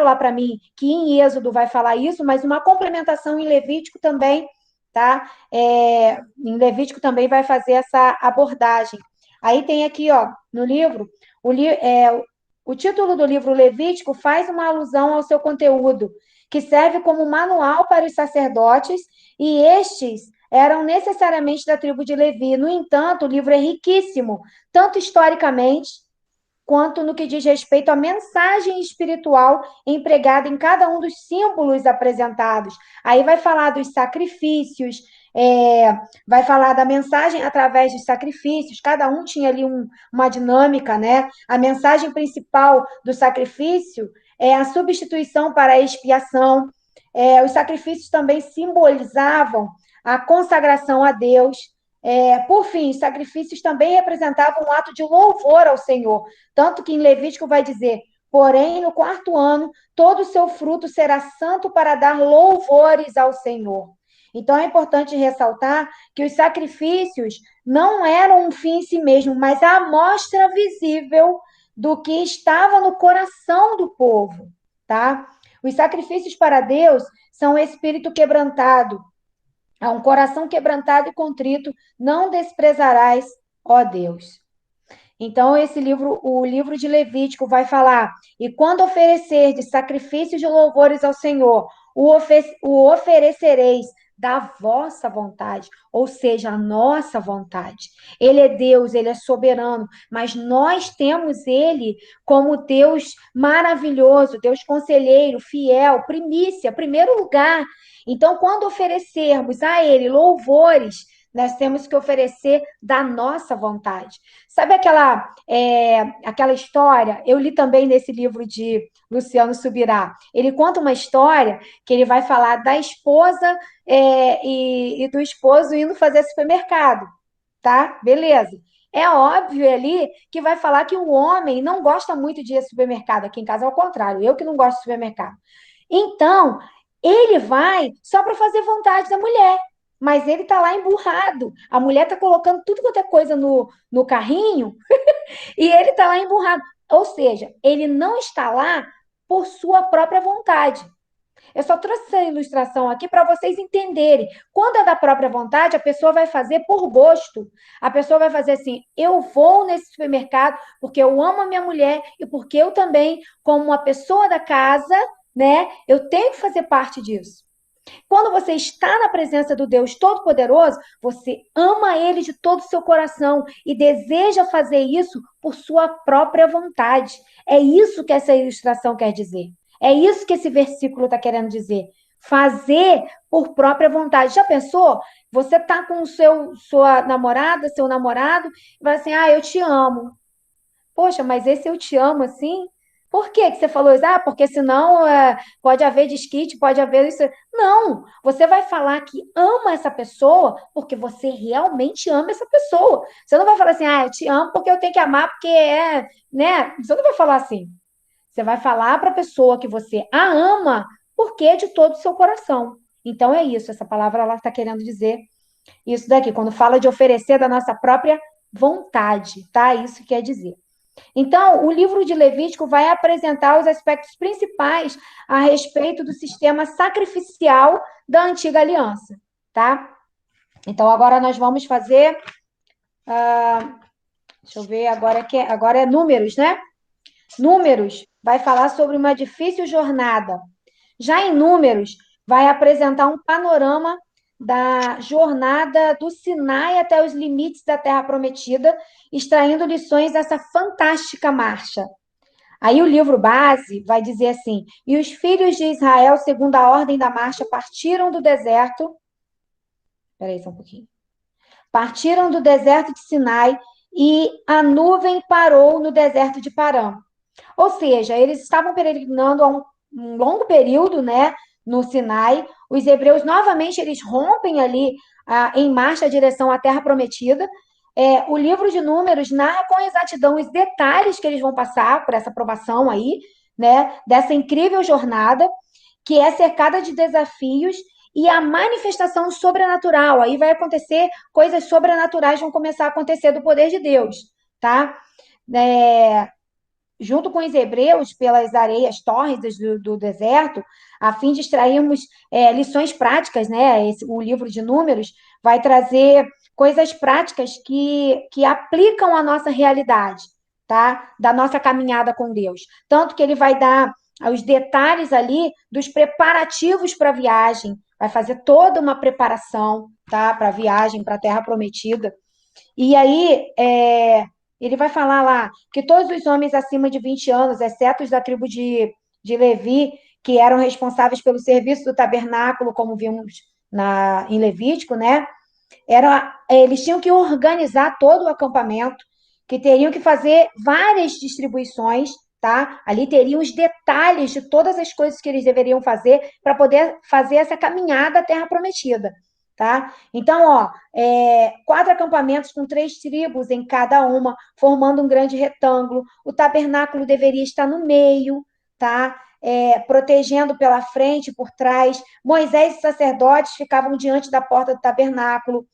lá para mim que em Êxodo vai falar isso, mas uma complementação em Levítico também, tá? Em Levítico também vai fazer essa abordagem. Aí tem aqui, ó, no livro, o título do livro Levítico faz uma alusão ao seu conteúdo, que serve como manual para os sacerdotes, e estes eram necessariamente da tribo de Levi. No entanto, o livro é riquíssimo, tanto historicamente quanto no que diz respeito à mensagem espiritual empregada em cada um dos símbolos apresentados. Aí vai falar dos sacrifícios, vai falar da mensagem através dos sacrifícios, cada um tinha ali uma dinâmica, né? A mensagem principal do sacrifício é a substituição para a expiação. Os sacrifícios também simbolizavam a consagração a Deus. Por fim, os sacrifícios também representavam um ato de louvor ao Senhor, tanto que em Levítico vai dizer: porém, no 4º ano, todo o seu fruto será santo para dar louvores ao Senhor. Então, é importante ressaltar que os sacrifícios não eram um fim em si mesmo, mas a amostra visível do que estava no coração do povo, tá? Os sacrifícios para Deus são o espírito quebrantado. A um coração quebrantado e contrito, não desprezarás, ó Deus. Então, o livro de Levítico vai falar: e quando oferecerdes sacrifícios de louvores ao Senhor, o oferecereis da vossa vontade, ou seja, a nossa vontade. Ele é Deus, ele é soberano, mas nós temos ele como Deus maravilhoso, Deus conselheiro, fiel, primícia, primeiro lugar. Então, quando oferecermos a ele louvores, nós temos que oferecer da nossa vontade. Sabe aquela história? Eu li também nesse livro de Luciano Subirá. Ele conta uma história que ele vai falar da esposa e do esposo indo fazer supermercado, tá? Beleza. É óbvio ali que vai falar que o homem não gosta muito de ir ao supermercado. Aqui em casa é o contrário, eu que não gosto de supermercado. Então, ele vai só para fazer vontade da mulher. Mas ele tá lá emburrado. A mulher tá colocando tudo quanto é coisa no carrinho e ele tá lá emburrado. Ou seja, ele não está lá por sua própria vontade. Eu só trouxe essa ilustração aqui para vocês entenderem. Quando é da própria vontade, a pessoa vai fazer por gosto. A pessoa vai fazer assim: eu vou nesse supermercado porque eu amo a minha mulher e porque eu também, como uma pessoa da casa, né, eu tenho que fazer parte disso. Quando você está na presença do Deus Todo-Poderoso, você ama Ele de todo o seu coração e deseja fazer isso por sua própria vontade. É isso que essa ilustração quer dizer. É isso que esse versículo está querendo dizer. Fazer por própria vontade. Já pensou? Você está com sua namorada, seu namorado, e vai assim: eu te amo. Poxa, mas esse eu te amo assim? Por que você falou isso? Porque senão pode haver desquite, pode haver isso. Não, você vai falar que ama essa pessoa porque você realmente ama essa pessoa. Você não vai falar assim: eu te amo porque eu tenho que amar porque né? Você não vai falar assim. Você vai falar para a pessoa que você a ama porque é de todo o seu coração. Então é isso, essa palavra ela está querendo dizer isso daqui, quando fala de oferecer da nossa própria vontade, tá? Isso que quer dizer. Então, o livro de Levítico vai apresentar os aspectos principais a respeito do sistema sacrificial da antiga aliança, tá? Então, agora nós vamos fazer. Deixa eu ver, agora é Números, né? Números vai falar sobre uma difícil jornada. Já em Números, vai apresentar um panorama da jornada do Sinai até os limites da Terra Prometida, extraindo lições dessa fantástica marcha. Aí o livro base vai dizer assim: e os filhos de Israel, segundo a ordem da marcha, partiram do deserto. Espera aí só um pouquinho. Partiram do deserto de Sinai e a nuvem parou no deserto de Parã. Ou seja, eles estavam peregrinando há um longo período, né, no Sinai. Os hebreus, novamente, eles rompem ali em marcha a direção à Terra Prometida. O livro de Números narra com exatidão os detalhes que eles vão passar por essa provação aí, né, dessa incrível jornada, que é cercada de desafios e a manifestação sobrenatural. Aí vai acontecer, coisas sobrenaturais vão começar a acontecer do poder de Deus, tá? Junto com os hebreus, pelas areias tórridas do deserto, a fim de extrairmos lições práticas, né? O livro de Números vai trazer coisas práticas que aplicam à nossa realidade, tá? Da nossa caminhada com Deus. Tanto que ele vai dar os detalhes ali dos preparativos para a viagem, vai fazer toda uma preparação, tá? Para a viagem para a Terra Prometida. E aí, ele vai falar lá que todos os homens acima de 20 anos, exceto os da tribo de Levi, que eram responsáveis pelo serviço do tabernáculo, como vimos em Levítico, né? Eles tinham que organizar todo o acampamento, que teriam que fazer várias distribuições, tá? Ali teriam os detalhes de todas as coisas que eles deveriam fazer para poder fazer essa caminhada à Terra Prometida, tá? Então, 4 acampamentos com 3 tribos em cada uma, formando um grande retângulo. O tabernáculo deveria estar no meio, tá? Protegendo pela frente e por trás. Moisés e sacerdotes ficavam diante da porta do tabernáculo.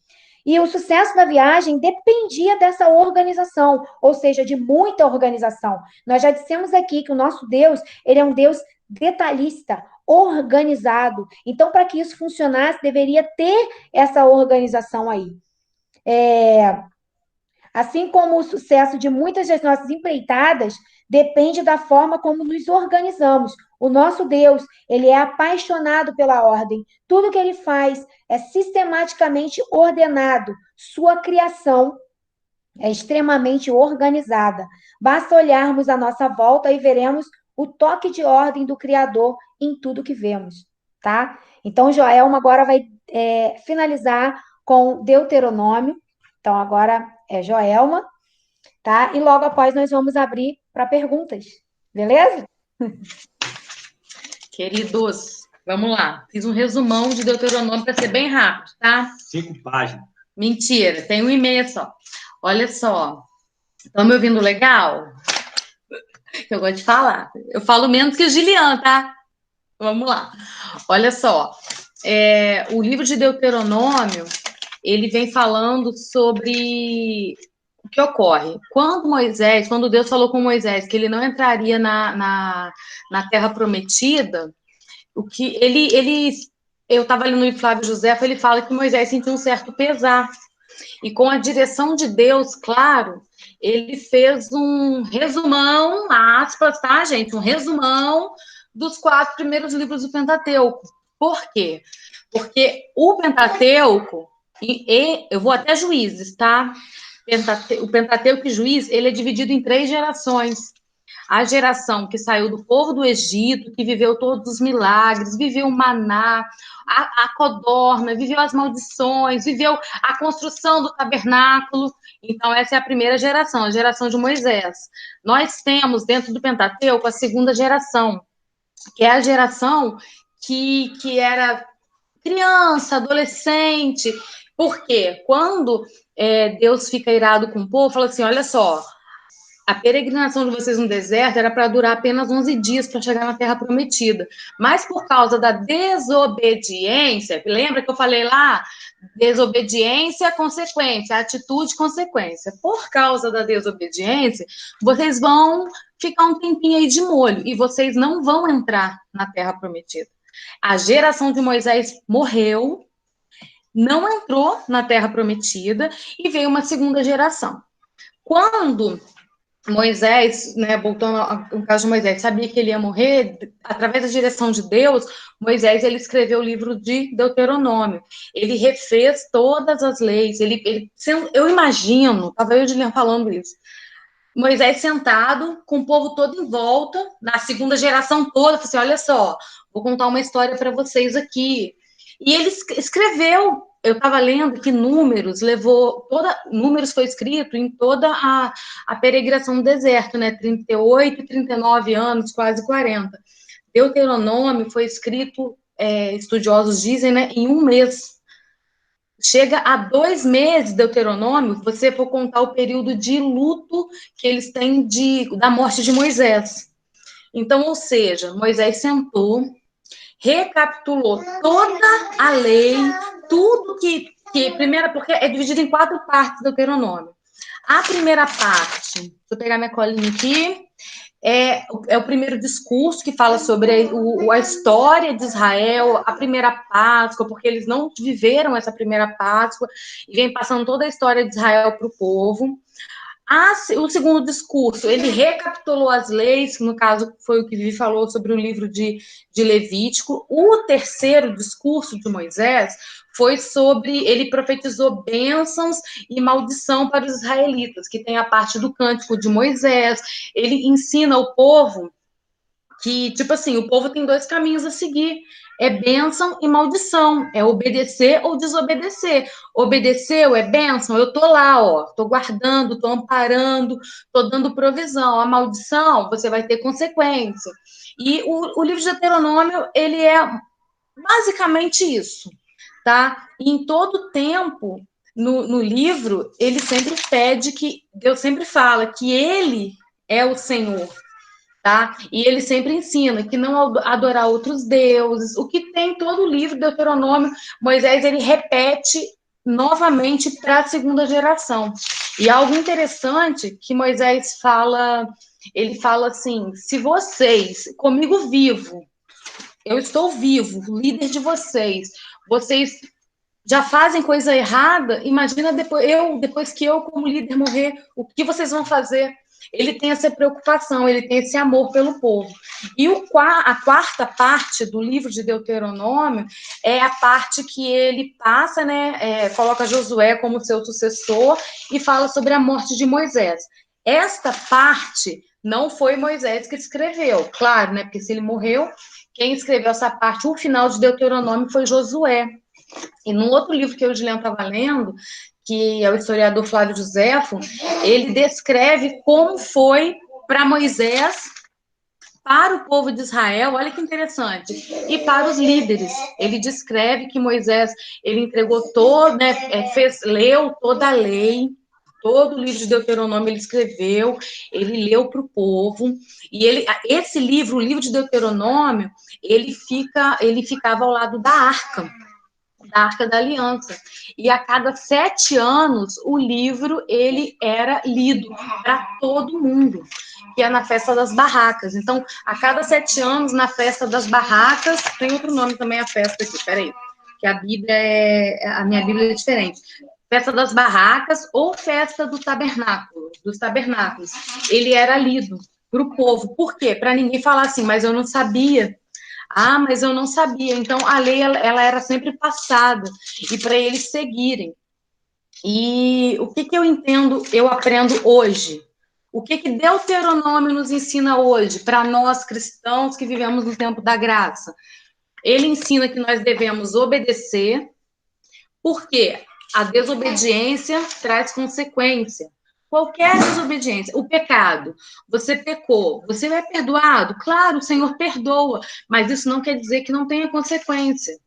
E o sucesso da viagem dependia dessa organização, ou seja, de muita organização. Nós já dissemos aqui que o nosso Deus, ele é um Deus detalhista, organizado. Então, para que isso funcionasse, deveria ter essa organização aí. Assim como o sucesso de muitas das nossas empreitadas depende da forma como nos organizamos. O nosso Deus, ele é apaixonado pela ordem. Tudo que ele faz é sistematicamente ordenado. Sua criação é extremamente organizada. Basta olharmos à nossa volta e veremos o toque de ordem do Criador em tudo que vemos, tá? Então, Joelma agora vai finalizar com Deuteronômio. Então, agora é Joelma, tá? E logo após nós vamos abrir para perguntas, beleza? Queridos, vamos lá. Fiz um resumão de Deuteronômio para ser bem rápido, tá? 5 páginas. Mentira, tem 1,5 só. Olha só. Estão me ouvindo legal? Eu gosto de falar. Eu falo menos que o Gilian, tá? Vamos lá. Olha só. O livro de Deuteronômio, ele vem falando sobre o que ocorre. Quando Deus falou com Moisés que ele não entraria na Terra Prometida, eu estava lendo no Flávio José, ele fala que Moisés sentiu um certo pesar. E com a direção de Deus, claro, ele fez um resumão, aspas, tá, gente? Um resumão dos 4 primeiros livros do Pentateuco. Por quê? Porque o Pentateuco, eu vou até Juízes, tá? O Pentateuco e Juízes, ele é dividido em 3 gerações. A geração que saiu do povo do Egito, que viveu todos os milagres, viveu o maná, a codorna, viveu as maldições, viveu a construção do tabernáculo. Então, essa é a primeira geração, a geração de Moisés. Nós temos, dentro do Pentateuco, a segunda geração, que é a geração que era criança, adolescente. Por quê? Quando Deus fica irado com o povo, fala assim, olha só, a peregrinação de vocês no deserto era para durar apenas 11 dias para chegar na Terra Prometida. Mas por causa da desobediência, lembra que eu falei lá? Desobediência, consequência, atitude, consequência. Por causa da desobediência, vocês vão ficar um tempinho aí de molho e vocês não vão entrar na Terra Prometida. A geração de Moisés morreu, não entrou na Terra Prometida e veio uma segunda geração. Quando Moisés, né, voltando ao caso de Moisés, sabia que ele ia morrer, através da direção de Deus, Moisés, ele escreveu o livro de Deuteronômio, ele refez todas as leis, eu imagino, estava eu e o Juliano falando isso, Moisés sentado, com o povo todo em volta, na segunda geração toda, falou assim, olha só, vou contar uma história para vocês aqui, e ele escreveu. Eu estava lendo que Números foi escrito em toda a peregrinação no deserto, né? 38, 39 anos, quase 40. Deuteronômio foi escrito, estudiosos dizem, né, em 1 mês. Chega a 2 meses, Deuteronômio, se você for contar o período de luto que eles têm da morte de Moisés. Então, ou seja, Moisés sentou, recapitulou toda a lei, tudo que primeiro, porque é dividido em 4 partes do Deuteronômio. A primeira parte, deixa eu pegar minha colinha aqui, é o primeiro discurso que fala sobre a história de Israel, a primeira Páscoa, porque eles não viveram essa primeira Páscoa, e vem passando toda a história de Israel para o povo. O segundo discurso, ele recapitulou as leis, que no caso foi o que ele falou sobre o livro de Levítico. O terceiro discurso de Moisés foi sobre, ele profetizou bênçãos e maldição para os israelitas, que tem a parte do cântico de Moisés. Ele ensina o povo que, tipo assim, o povo tem 2 caminhos a seguir, é bênção e maldição, é obedecer ou desobedecer. Obedeceu, é bênção, eu tô lá, ó, tô guardando, tô amparando, tô dando provisão. A maldição, você vai ter consequência. E o livro de Deuteronômio, ele é basicamente isso, tá? E em todo tempo, no livro, ele sempre pede que, Deus sempre fala que ele é o Senhor, tá? E ele sempre ensina que não adorar outros deuses, o que tem todo o livro do Deuteronômio, Moisés, ele repete novamente para a segunda geração. E algo interessante que Moisés fala, ele fala assim, se vocês, comigo vivo, eu estou vivo, líder de vocês já fazem coisa errada, imagina depois que eu, como líder, morrer, o que vocês vão fazer? Ele tem essa preocupação, ele tem esse amor pelo povo. E a quarta parte do livro de Deuteronômio é a parte que ele passa, né, coloca Josué como seu sucessor e fala sobre a morte de Moisés. Esta parte não foi Moisés que escreveu, claro, né, porque se ele morreu, quem escreveu essa parte, o final de Deuteronômio, foi Josué. E num outro livro que eu estava lendo, que é o historiador Flávio Josefo, ele descreve como foi para Moisés, para o povo de Israel, olha que interessante, e para os líderes. Ele descreve que Moisés, ele entregou todo, né, leu toda a lei, todo o livro de Deuteronômio ele escreveu, ele leu para o povo, e esse livro, o livro de Deuteronômio, ele ficava ao lado da Arca da Aliança. E a cada 7 anos, o livro ele era lido para todo mundo, que é na Festa das Barracas. Então, a cada 7 anos, na Festa das Barracas, tem outro nome também a festa aqui, peraí, que a minha Bíblia é diferente. Festa das Barracas ou Festa dos Tabernáculos. Ele era lido para o povo. Por quê? Para ninguém falar assim, mas eu não sabia. Ah, mas eu não sabia. Então, a lei, ela era sempre passada, e para eles seguirem. E o que eu entendo, eu aprendo hoje? O que Deuteronômio nos ensina hoje, para nós cristãos que vivemos no tempo da graça? Ele ensina que nós devemos obedecer, porque a desobediência traz consequência. Qualquer desobediência, o pecado, você pecou, você é perdoado? Claro, o Senhor perdoa, mas isso não quer dizer que não tenha consequência,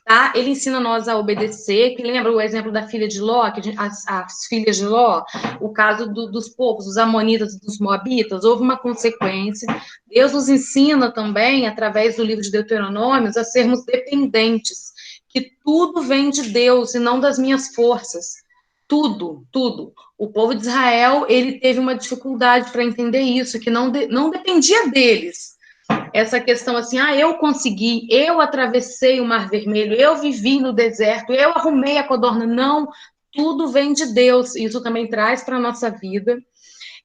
tá? Ele ensina nós a obedecer, que lembra o exemplo da filha de Ló, as filhas de Ló, o caso dos povos, dos amonitas e dos moabitas, houve uma consequência. Deus nos ensina também, através do livro de Deuteronômio, a sermos dependentes, que tudo vem de Deus e não das minhas forças. Tudo. O povo de Israel, ele teve uma dificuldade para entender isso, que não dependia deles. Essa questão assim, eu consegui, eu atravessei o Mar Vermelho, eu vivi no deserto, eu arrumei a codorna. Não, tudo vem de Deus. Isso também traz para a nossa vida.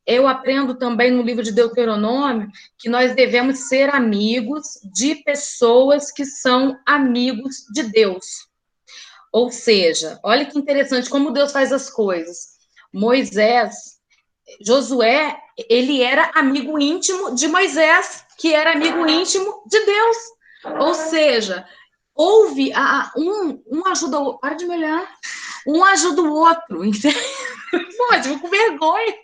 Eu aprendo também no livro de Deuteronômio que nós devemos ser amigos de pessoas que são amigos de Deus. Ou seja, olha que interessante como Deus faz as coisas. Josué, ele era amigo íntimo de Moisés, que era amigo íntimo de Deus. Ou seja, houve um ajuda o outro. Para de me olhar. Um ajuda o outro. Pode, vou com vergonha.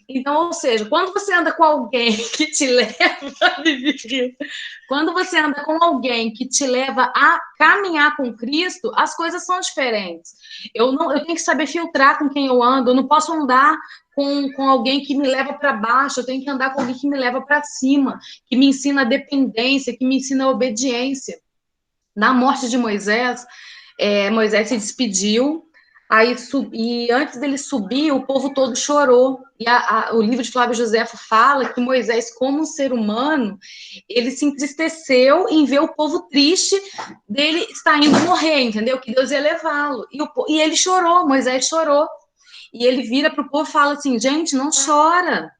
Então, ou seja, quando você anda com alguém que te leva a viver, quando você anda com alguém que te leva a caminhar com Cristo, as coisas são diferentes. Eu tenho que saber filtrar com quem eu ando, eu não posso andar com alguém que me leva para baixo, eu tenho que andar com alguém que me leva para cima, que me ensina a dependência, que me ensina a obediência. Na morte de Moisés, Moisés se despediu, e antes dele subir, o povo todo chorou. E o livro de Flávio Josefo fala que Moisés, como um ser humano, ele se entristeceu em ver o povo triste dele estar indo morrer, entendeu? Que Deus ia levá-lo. E ele chorou, Moisés chorou. e ele vira para o povo e fala assim, gente, não chora,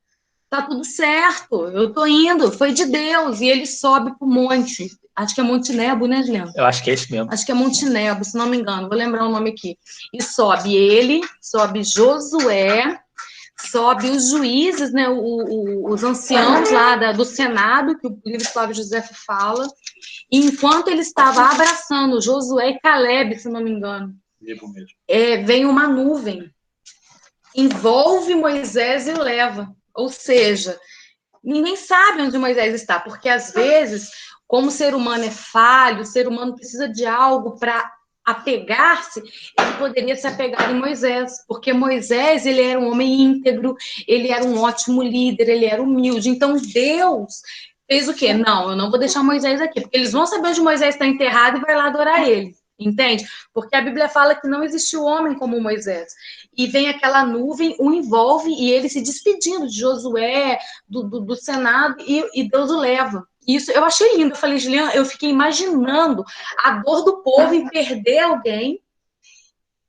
tá tudo certo, eu tô indo, foi de Deus, e ele sobe pro monte, acho que é Monte Nebo, né, Juliano? Eu acho que é esse mesmo. Acho que é Monte Nebo, se não me engano, vou lembrar o nome aqui, e sobe ele, sobe Josué, sobe os juízes, né, os anciãos lá do Senado, que o livro Flávio José fala, e enquanto ele estava abraçando Josué e Caleb, se não me engano, vem uma nuvem, envolve Moisés e o leva, ou seja, ninguém sabe onde Moisés está, porque às vezes, como o ser humano é falho, o ser humano precisa de algo para apegar-se, ele poderia se apegar em Moisés, porque Moisés, ele era um homem íntegro, ele era um ótimo líder, ele era humilde, então Deus fez o quê? Não, eu não vou deixar Moisés aqui, porque eles vão saber onde Moisés está enterrado e vai lá adorar ele, entende? Porque a Bíblia fala que não existiu homem como Moisés, e vem aquela nuvem, o envolve, e ele se despedindo de Josué, do Senado, e Deus o leva. Isso eu achei lindo. Eu falei, Juliana, eu fiquei imaginando a dor do povo em perder alguém.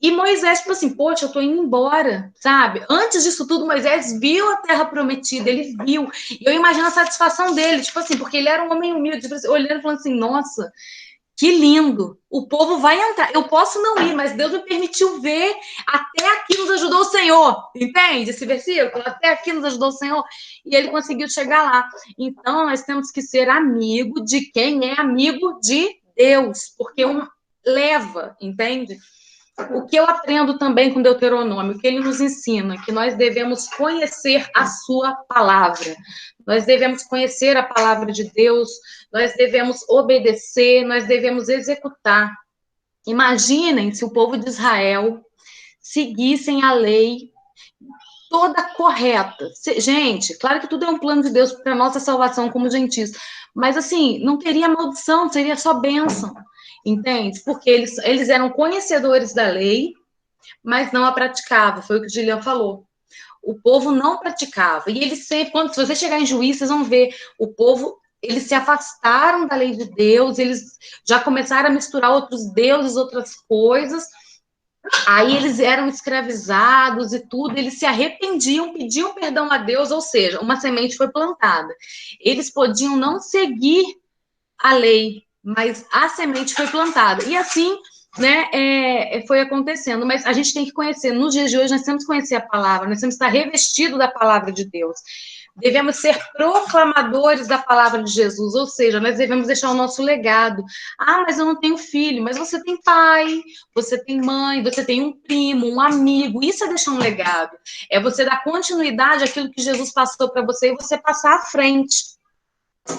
E Moisés, tipo assim, poxa, eu tô indo embora, sabe? Antes disso tudo, Moisés viu a terra prometida, ele viu. E eu imagino a satisfação dele, tipo assim, porque ele era um homem humilde, tipo assim, olhando e falando assim, nossa, que lindo, o povo vai entrar, eu posso não ir, mas Deus me permitiu ver, até aqui nos ajudou o Senhor, entende esse versículo? Até aqui nos ajudou o Senhor, e ele conseguiu chegar lá. Então, nós temos que ser amigo de quem é amigo de Deus, porque leva, entende? O que eu aprendo também com Deuteronômio, que ele nos ensina, que nós devemos conhecer a sua palavra, nós devemos conhecer a palavra de Deus, nós devemos obedecer, nós devemos executar. Imaginem se o povo de Israel seguissem a lei toda correta. Gente, claro que tudo é um plano de Deus para a nossa salvação como gentios, mas assim, não teria maldição, seria só bênção. Entende? Porque eles eram conhecedores da lei, mas não a praticavam. Foi o que o Gilian falou. O povo não praticava. E eles sempre, se você chegar em Juízes, vocês vão ver, o povo, eles se afastaram da lei de Deus, eles já começaram a misturar outros deuses, outras coisas. Aí eles eram escravizados e tudo, eles se arrependiam, pediam perdão a Deus, ou seja, uma semente foi plantada. Eles podiam não seguir a lei, mas a semente foi plantada. E assim, né, foi acontecendo. Mas a gente tem que conhecer, nos dias de hoje, nós temos que conhecer a palavra, nós temos que estar revestido da palavra de Deus. Devemos ser proclamadores da palavra de Jesus, ou seja, nós devemos deixar o nosso legado. Ah, mas eu não tenho filho, mas você tem pai, você tem mãe, você tem um primo, um amigo, isso é deixar um legado. É você dar continuidade àquilo que Jesus passou para você e você passar à frente.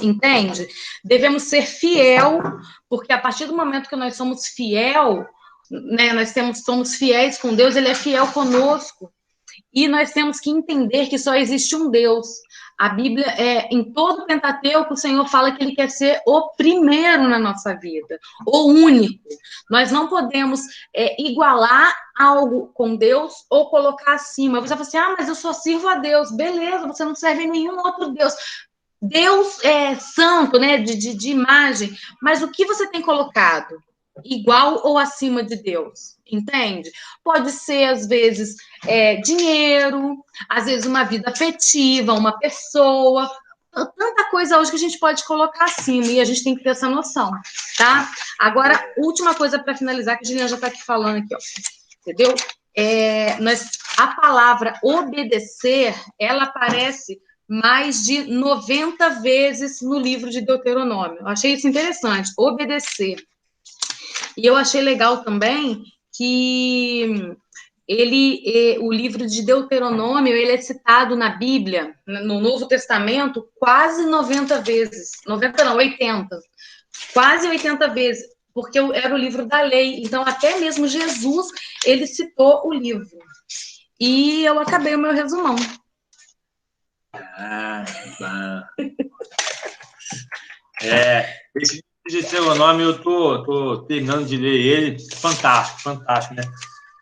Entende? Devemos ser fiel, porque a partir do momento que nós somos fiel, né, somos fiéis com Deus, Ele é fiel conosco. E nós temos que entender que só existe um Deus. A Bíblia, em todo o Pentateuco, o Senhor fala que Ele quer ser o primeiro na nossa vida, o único. Nós não podemos igualar algo com Deus ou colocar acima. Você fala assim, mas eu só sirvo a Deus. Beleza, você não serve a nenhum outro Deus. Deus é santo, né, de imagem, mas o que você tem colocado? Igual ou acima de Deus? Entende? Pode ser, às vezes, dinheiro, às vezes uma vida afetiva, uma pessoa, tanta coisa hoje que a gente pode colocar acima, e a gente tem que ter essa noção, tá? Agora, última coisa para finalizar, que a Juliana já está aqui falando, aqui, ó, entendeu? A palavra obedecer, ela aparece mais de 90 vezes no livro de Deuteronômio. Eu achei isso interessante, obedecer. E eu achei legal também que o livro de Deuteronômio, ele é citado na Bíblia, no Novo Testamento, quase 90 vezes. 90 não, 80. Quase 80 vezes, porque era o livro da lei. Então, até mesmo Jesus, ele citou o livro. E eu acabei o meu resumão. Esse livro de Deuteronômio, eu tô terminando de ler ele, fantástico, né?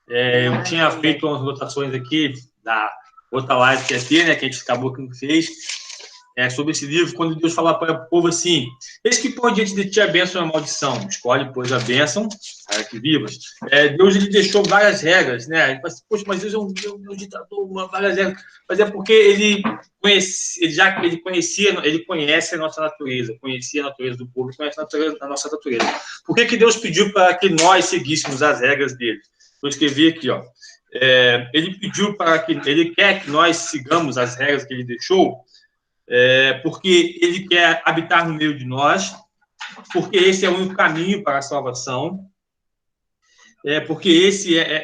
Eu tinha feito umas anotações aqui da outra live que ia ter, né, que a gente acabou que não fez, sobre esse livro, quando Deus fala para o povo assim, eis que põe diante de ti a bênção e a maldição, escolhe, pois, a bênção, cara, que vivas. Deus ele deixou várias regras, né? Ele fala assim, poxa, mas Deus é um ditador, várias regras. Mas é porque ele conhece a nossa natureza, conhecia a natureza do povo, conhece a nossa natureza. Por que Deus pediu para que nós seguíssemos as regras dele? Eu escrevi aqui, ó. Ele pediu ele quer que nós sigamos as regras que ele deixou, porque ele quer habitar no meio de nós, porque esse é o único caminho para a salvação, porque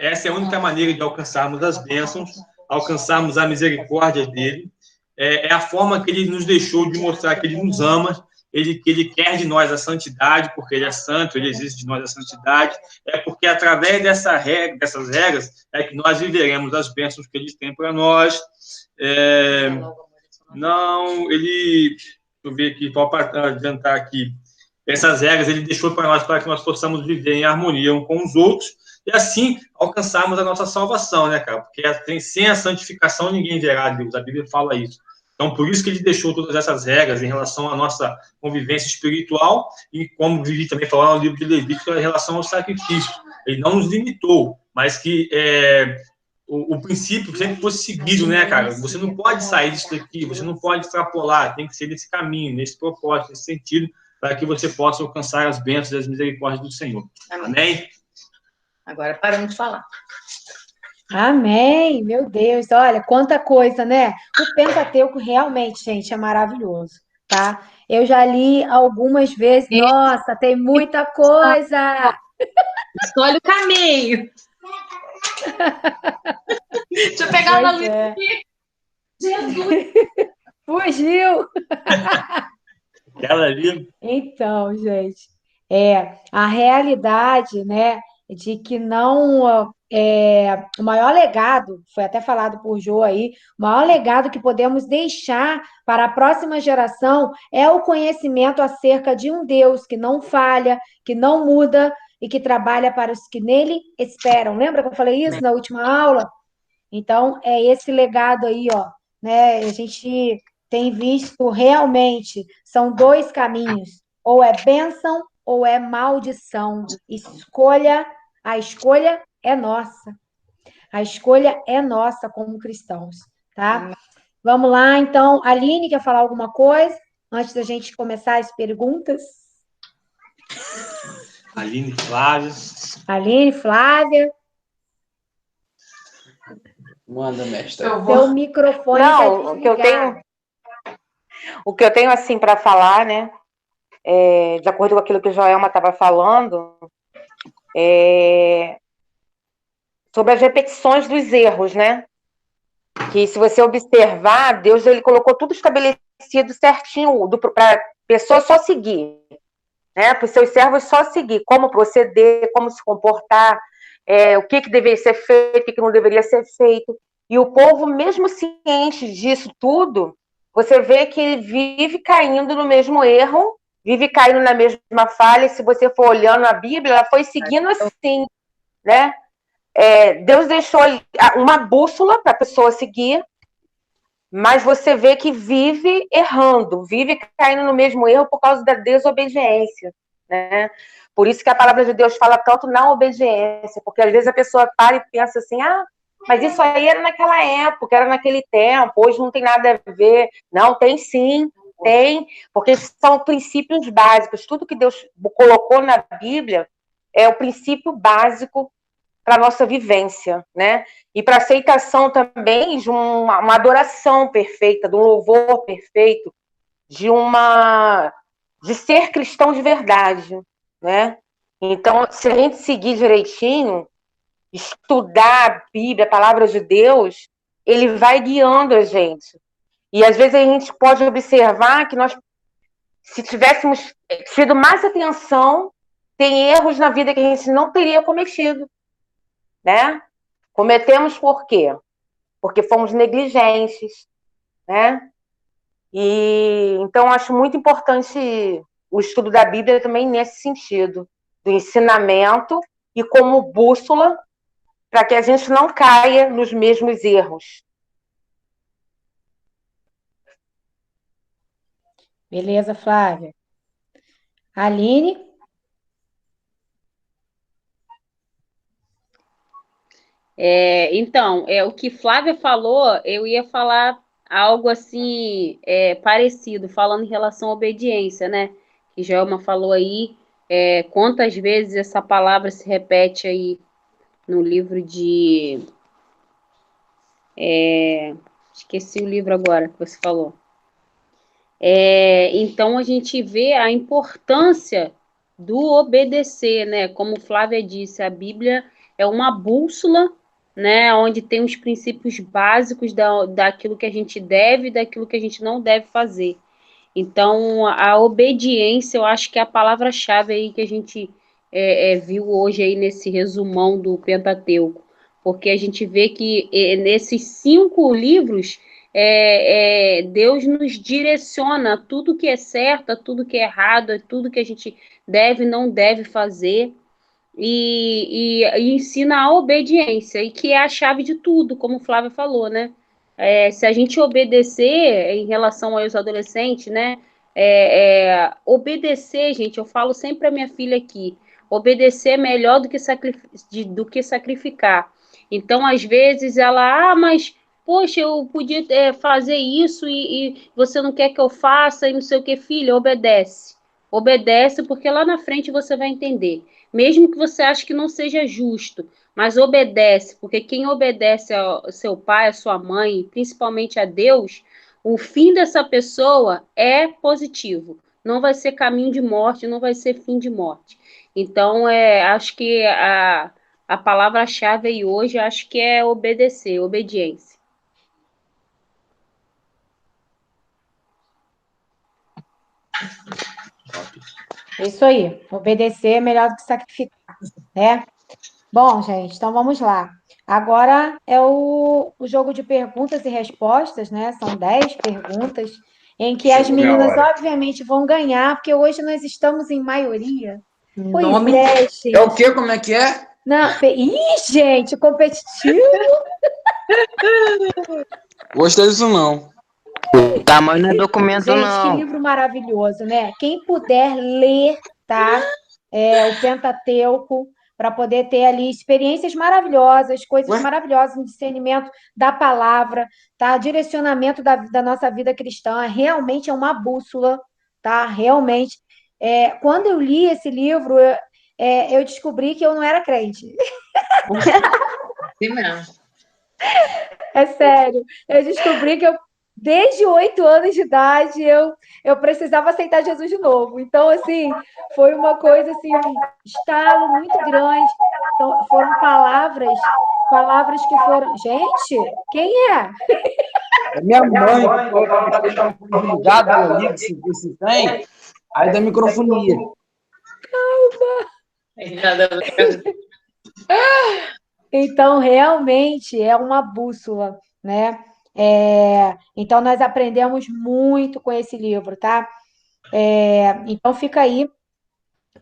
essa é a única maneira de alcançarmos as bênçãos, alcançarmos a misericórdia dele, é a forma que ele nos deixou de mostrar que ele nos ama, que ele quer de nós a santidade, porque ele é santo, ele exige de nós a santidade, porque através dessas regras é que nós viveremos as bênçãos que ele tem para nós. Deixa eu ver aqui, para adiantar aqui, essas regras ele deixou para que nós possamos viver em harmonia uns com os outros e assim alcançarmos a nossa salvação, né, cara? Porque sem a santificação ninguém verá a Deus, a Bíblia fala isso. Então, por isso que ele deixou todas essas regras em relação à nossa convivência espiritual e, como Vivi também falou no livro de Levítico, em relação ao sacrifício. Ele não nos limitou, mas que o princípio sempre fosse seguido, né, cara? Você não pode sair disso daqui, você não pode extrapolar, tem que ser nesse caminho, nesse propósito, nesse sentido, para que você possa alcançar as bênçãos e as misericórdias do Senhor. Amém? Agora paramos de falar. Amém, meu Deus, olha, quanta coisa, né? O Pentateuco realmente, gente, é maravilhoso, tá? Eu já li algumas vezes, nossa, tem muita coisa! Escolhe o caminho. Deixa eu pegar uma luz aqui. Jesus! Fugiu! Ela ali. Então, gente, a realidade, né, de que não o maior legado, foi até falado por Jô aí, o maior legado que podemos deixar para a próxima geração é o conhecimento acerca de um Deus que não falha, que não muda e que trabalha para os que nele esperam. Lembra que eu falei isso na última aula? Então, é esse legado aí, ó, né? A gente tem visto realmente, são dois caminhos, ou é bênção ou é maldição. A escolha é nossa. A escolha é nossa como cristãos, tá? Vamos lá, então. Aline, quer falar alguma coisa antes da gente começar as perguntas? Aline, Flávia. Aline, Flávia. Manda, mestre. Seu microfone Não, o que eu tenho assim para falar, né? De acordo com aquilo que o Joelma estava falando, sobre as repetições dos erros, né? Que se você observar, Deus ele colocou tudo estabelecido certinho para a pessoa só seguir, né? Para os seus servos só seguir, como proceder, como se comportar, o que deveria ser feito, o que não deveria ser feito. E o povo, mesmo ciente disso tudo, você vê que ele vive caindo no mesmo erro, vive caindo na mesma falha. Se você for olhando a Bíblia, ela foi seguindo assim, né? Deus deixou uma bússola para a pessoa seguir, mas você vê que vive errando, vive caindo no mesmo erro por causa da desobediência, né? Por isso que a palavra de Deus fala tanto na obediência, porque às vezes a pessoa para e pensa assim, mas isso aí era naquela época, era naquele tempo, hoje não tem nada a ver. Não, tem sim, tem, porque são princípios básicos. Tudo que Deus colocou na Bíblia é o princípio básico para a nossa vivência, né? E para aceitação também de uma adoração perfeita, de um louvor perfeito, de ser cristão de verdade, né? Então, se a gente seguir direitinho, estudar a Bíblia, a palavra de Deus, ele vai guiando a gente. E às vezes a gente pode observar que nós, se tivéssemos tido mais atenção, tem erros na vida que a gente não teria cometido, né? Cometemos por quê? Porque fomos negligentes, né? E então acho muito importante o estudo da Bíblia também nesse sentido, do ensinamento e como bússola para que a gente não caia nos mesmos erros. Beleza, Flávia. Aline? Então, o que Flávia falou, eu ia falar algo assim parecido, falando em relação à obediência, né? Que Joelma falou aí, quantas vezes essa palavra se repete aí no livro de... esqueci o livro agora que você falou. Então, a gente vê a importância do obedecer, né? Como Flávia disse, a Bíblia é uma bússola, né? Onde tem os princípios básicos daquilo que a gente deve e daquilo que a gente não deve fazer. Então, a obediência, eu acho que é a palavra-chave aí que a gente viu hoje aí nesse resumão do Pentateuco. Porque a gente vê que nesses 5 livros... Deus nos direciona a tudo que é certo, a tudo que é errado, a tudo que a gente deve e não deve fazer, e ensina a obediência, e que é a chave de tudo, como o Flávio falou, né? Se a gente obedecer em relação aos adolescentes, né? Obedecer, gente, eu falo sempre para minha filha aqui, obedecer é melhor do que sacrificar. Então, às vezes, ela, mas poxa, eu podia fazer isso e você não quer que eu faça e não sei o que, filha, obedece. Obedece porque lá na frente você vai entender. Mesmo que você ache que não seja justo, mas obedece, porque quem obedece ao seu pai, à sua mãe, principalmente a Deus, o fim dessa pessoa é positivo. Não vai ser caminho de morte, não vai ser fim de morte. Então, acho que a palavra-chave aí hoje, acho que é obedecer, obediência. Isso aí, obedecer é melhor do que sacrificar, né? Bom, gente, então vamos lá. Agora é o jogo de perguntas e respostas, né? São 10 perguntas, em que as meninas, obviamente, vão ganhar, porque hoje nós estamos em maioria. Pois gente. É o quê? Como é que é? Não, gente, competitivo. Gostei disso, não. O tamanho não é documento, gente, não. Que livro maravilhoso, né? Quem puder ler, tá? O Pentateuco, para poder ter ali experiências maravilhosas, coisas maravilhosas, um discernimento da palavra, tá? Direcionamento da nossa vida cristã, realmente é uma bússola, tá? Realmente. Quando eu li esse livro, eu descobri que eu não era crente. Sim mesmo. É sério. Eu descobri que desde 8 anos de idade, eu precisava aceitar Jesus de novo. Então, assim, foi uma coisa, assim, um estalo muito grande. Então, foram palavras que foram... Gente, quem é? É minha mãe que falou que deixar ligado ali, que você tem, aí da microfonia. Então, realmente, é uma bússola, né? Então, nós aprendemos muito com esse livro, tá? Então, fica aí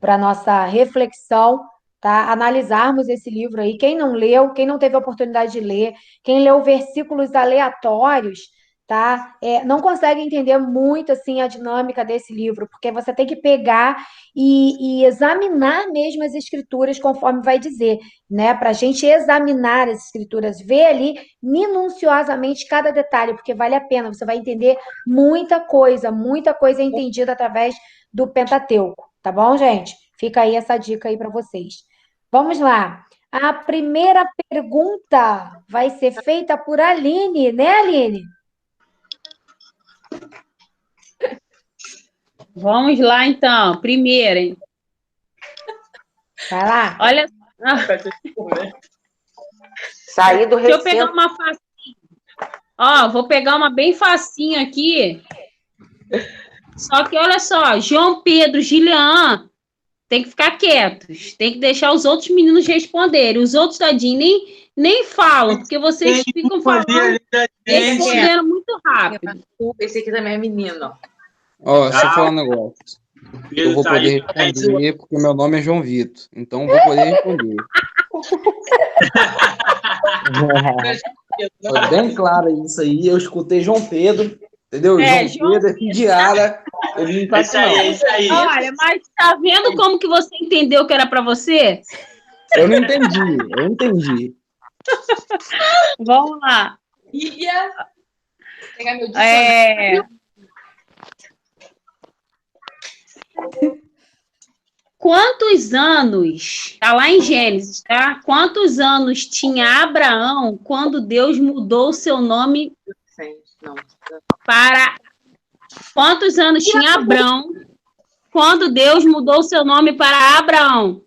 para nossa reflexão, tá? Analisarmos esse livro aí. Quem não leu, quem não teve a oportunidade de ler, quem leu versículos aleatórios, tá? Não consegue entender muito assim a dinâmica desse livro, porque você tem que pegar e examinar mesmo as escrituras conforme vai dizer, né? Para a gente examinar as escrituras, ver ali minuciosamente cada detalhe, porque vale a pena. Você vai entender muita coisa é entendida através do Pentateuco. Tá bom, gente? Fica aí essa dica aí para vocês. Vamos lá. A primeira pergunta vai ser feita por Aline, né, Aline? Vamos lá, então. Primeira, hein? Vai lá. Olha. Sair do Deixa eu recinto. pegar uma facinha. Vou pegar uma bem facinha aqui. Só que, olha só, João Pedro, Gilian, tem que ficar quietos. Tem que deixar os outros meninos responderem. Os outros, tadinho, nem falam, porque vocês ficam falando, respondendo muito rápido. Esse aqui também é menino. Deixa eu falar um negócio. Eu vou poder responder, porque meu nome é João Vitor. Então, eu vou poder responder. Foi bem claro isso aí. Eu escutei João Pedro, entendeu? João Pedro, aqui de Ara. Ele não tá aqui, não. Isso aí. Olha, mas tá vendo como que você entendeu que era para você? Eu não entendi. Vamos lá. Bíblia. Pegar meu dicionário. Quantos anos, tá lá em Gênesis, tá? Quantos anos tinha Abraão quando Deus mudou o seu nome para... Quantos anos tinha Abraão quando Deus mudou o seu nome para Abraão?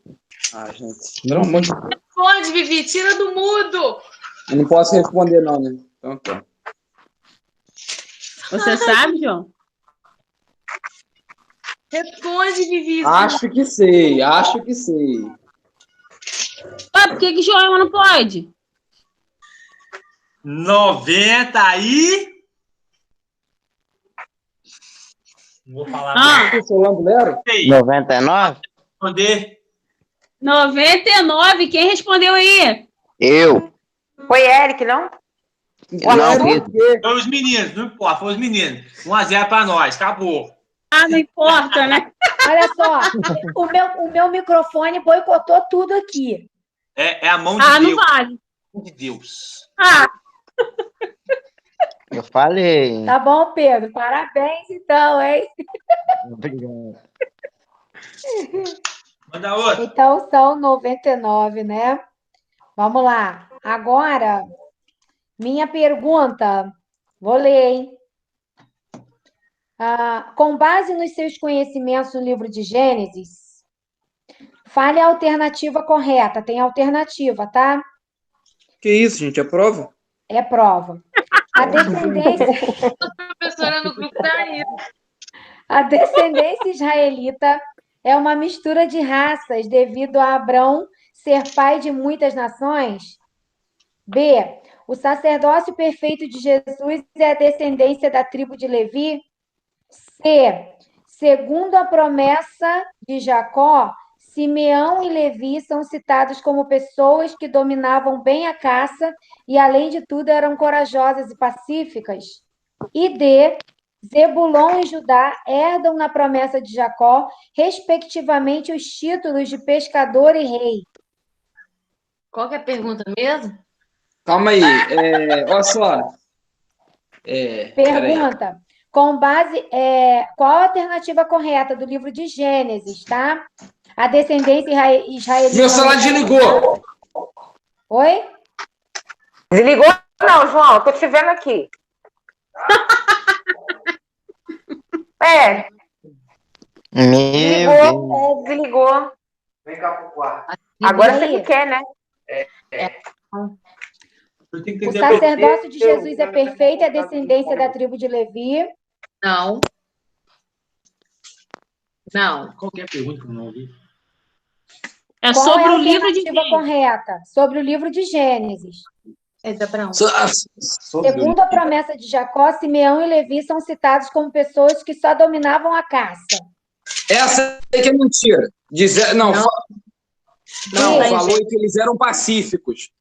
Ah, gente. Não, muito... Responde, Vivi, tira do mudo. Eu não posso responder, não, né? Então, tá. Você sabe, João? Responde, Vivi. Acho que sei, acho que sei. Ué, por que João não pode? 90 e... Não vou falar. Solando Lero? 99? Responder. 99, quem respondeu aí? Eu. Foi Eric, não? Não, Pedro. Foi os meninos, não importa, foi os meninos. 1-0 para nós, acabou. Ah, não importa, né? Olha só, o meu microfone boicotou tudo aqui. É a mão de Ah, não Deus. vale. Mão de Deus. Ah, Eu falei. Tá bom, Pedro? Parabéns, então, hein? Obrigado. Manda outro. Então, são 99, né? Vamos lá. Agora, minha pergunta. Vou ler, hein? Com base nos seus conhecimentos no livro de Gênesis, fale a alternativa correta. Tem alternativa, tá? Que isso, gente? É prova? É prova. A descendência... A professora no grupo tá aí. A descendência israelita é uma mistura de raças devido a Abrão ser pai de muitas nações? B. O sacerdócio perfeito de Jesus é a descendência da tribo de Levi? C. Segundo a promessa de Jacó, Simeão e Levi são citados como pessoas que dominavam bem a caça e, além de tudo, eram corajosas e pacíficas? E D. Zebulon e Judá herdam na promessa de Jacó, respectivamente, os títulos de pescador e rei. Qual que é a pergunta mesmo? Calma aí. Olha só. Pergunta. Com base... qual a alternativa correta do livro de Gênesis, tá? A descendência israelita... Meu celular desligou. Oi? Desligou? Não, João, tô te vendo aqui. Meu Deus. Desligou. Vem cá pro quarto. Agora você que quer, né? Eu tenho que O entender sacerdócio de Jesus é perfeito, é a descendência da tribo de Levi. Não. Não. qualquer pergunta que eu não ouvi. É Qual sobre é a o livro de alternativa correta? Sobre o livro de Gênesis. É da Abraão. Segundo a promessa de Jacó, Simeão e Levi são citados como pessoas que só dominavam a caça. Essa aí que é mentira. Não, falou que eles eram pacíficos.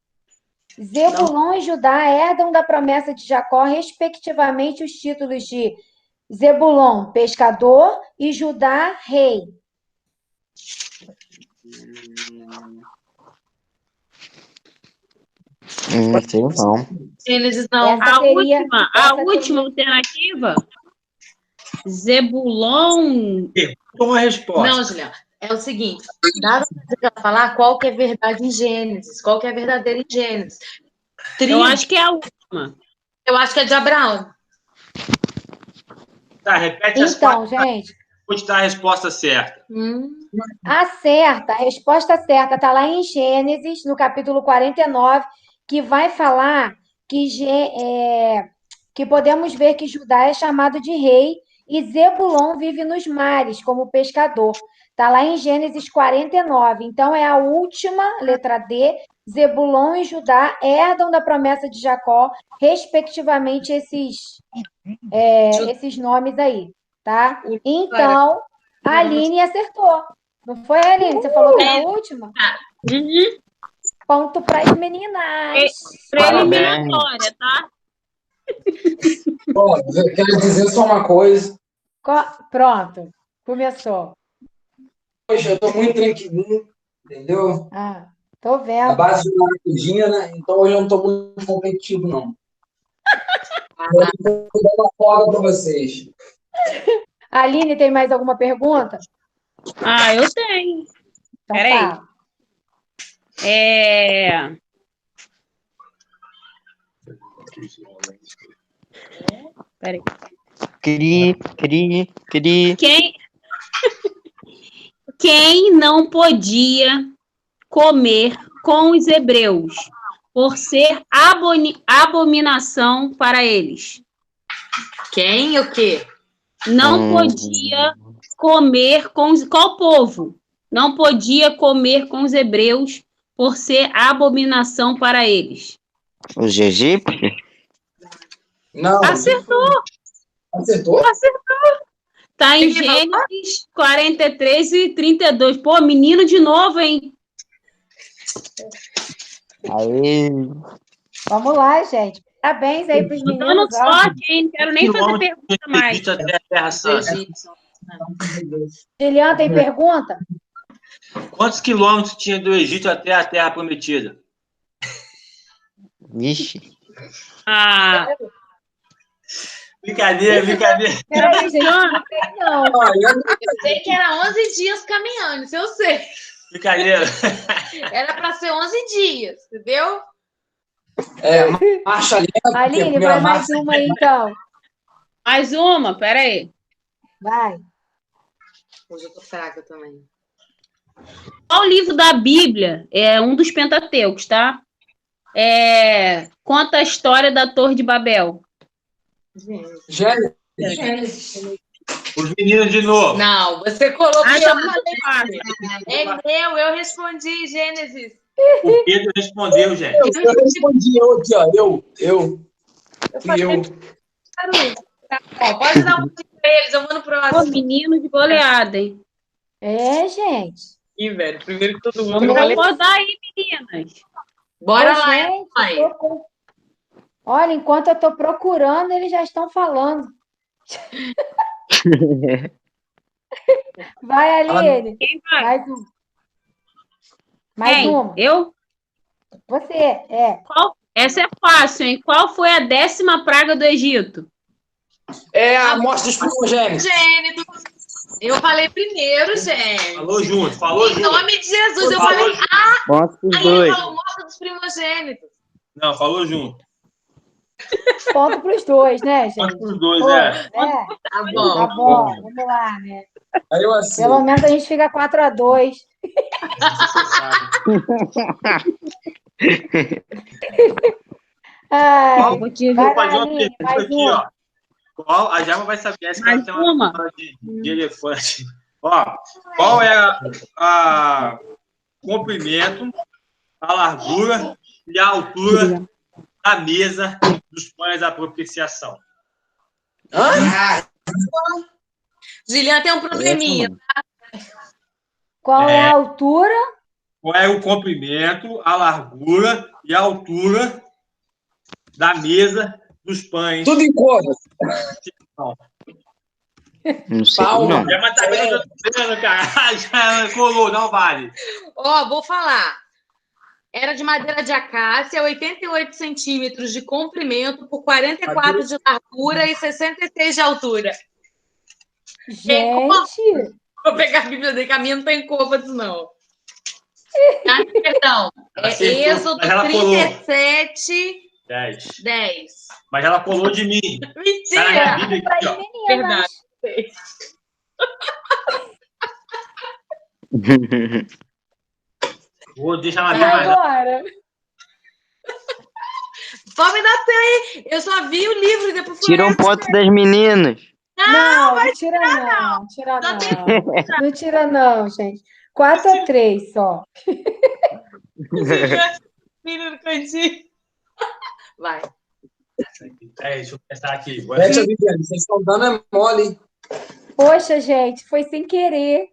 Zebulon e Judá herdam da promessa de Jacó, respectivamente, os títulos de Zebulon, pescador, e Judá, rei. Não sei não. Eles não. Essa seria... A última alternativa? Zebulon. Uma resposta. Não, Juliana. É o seguinte, nada para falar qual que é verdade em Gênesis, qual que é verdadeiro em Gênesis. Eu acho que é a última. Eu acho que é de Abraão. Tá, repete as Então, quatro. gente, Vou te dar a resposta certa. a resposta certa está lá em Gênesis, no capítulo 49, que vai falar que podemos ver que Judá é chamado de rei e Zebulon vive nos mares como pescador. Está lá em Gênesis 49. Então, é a última, letra D. Zebulon e Judá herdam da promessa de Jacó, respectivamente, esses nomes aí, tá? Então, a Aline acertou. Não foi, Aline? Você falou que era a última? Uhum. Ponto para as meninas. Preliminatória, tá? Bom, eu quero dizer só uma coisa. Pronto, começou. Poxa, eu tô muito tranquilinho, entendeu? Tô A vendo. base de maracujinha, né? Então hoje eu não tô muito competitivo, não. Eu vou dar uma folga para vocês. Aline, tem mais alguma pergunta? Ah, eu tenho. Então Peraí. fala. Peraí. Cri. Quem não podia comer com os hebreus por ser abominação para eles? Quem o quê? Não podia comer com os... Qual povo? Não podia comer com os hebreus por ser abominação para eles. Os egípcios? Não. Acertou. Acertou? Tá em Gênesis 43 e 32. Pô, menino de novo, hein? Aí. Vamos lá, gente. Parabéns aí pros Tô dando meninos. Ó. sorte, hein? Não quero nem fazer pergunta mais. Egito até a Terra Santa. Juliana, tem pergunta? Quantos quilômetros tinha do Egito até a Terra Prometida? Vixe. Ah, Brincadeira. Peraí, gente. Não sei, não. Eu sei que era 11 dias caminhando, isso eu sei. Brincadeira. Era para ser 11 dias, entendeu? Marcha lenta. Aline, vai mais uma aí, então. mais uma, peraí. Vai. Hoje eu tô fraca também. Qual livro da Bíblia é um dos Pentateucos, tá? Conta a história da Torre de Babel. Gênesis. Os meninos de novo. Não, você colocou. Ah, eu já falei. É meu, eu respondi, Gênesis. O Pedro respondeu, gente. Eu respondi, eu aqui, ó. Eu. Fui eu. Tá bom, pode dar um pouquinho pra eles, eu vou no Pô, próximo. menino de goleada, hein? Gente. Ih, velho, primeiro que todo mundo. Vamos Eu falei, acordar aí, meninas. bora Ô, lá, gente, mãe. Olha, enquanto eu tô procurando, eles já estão falando. Vai, Aline. Quem vai? Mais um. Mais Quem? uma. Eu? Você, Essa é fácil, hein? Qual foi a 10ª praga do Egito? É a morte dos primogênitos. Gênitos. Eu falei primeiro, gente. Falou junto. Em nome de Jesus, eu Falou falei. junto. Ponto os Aí ele dois. falou morte dos primogênitos. Não, falou junto. ponto pros dois, né, gente? Quantos pros dois, Pô, é? Tá bom. Tá bom, vamos lá, né? Aí eu assim. Pelo menos a gente fica 4-2. Qual- Vou te Vai Pode lá, uma Aline, pergunta mais aqui, uma. ó. Qual, a Java vai saber essa que ela Mais tem uma? história de elefante. Ó, qual é a comprimento, a largura e a altura da mesa dos pães da propiciação? Juliana tem um probleminha. Qual é a altura? Qual é o comprimento, a largura e a altura da mesa dos pães? Tudo em cor. Não sei, Palma. não. Já vai saber o que eu tô dizendo, cara. Já colou, não vale. Ó, vou falar. Era de madeira de acácia, 88 centímetros de comprimento por 44 de largura e 66 de altura. Gente, Vou pegar a Bíblia dele, que a minha não tem côvados, não. Ah, perdão. É Acertou, Êxodo mas ela colou. 37, 10. 10. Mas ela colou de mim. Tá na minha Mentira! Bíblia para aqui, as ó. meninas. Vou deixar na E Bíblia. agora? Só me dá tempo aí. Eu só vi o livro e depois fui Tira um ler. ponto das meninas. Não tira não. Tira não. Não tira não, gente. 4-3 só. Filho do cantinho. Vai. Deixa eu pensar aqui. Deixa eu ver, vocês estão dando é mole, hein? Poxa, gente, foi sem querer.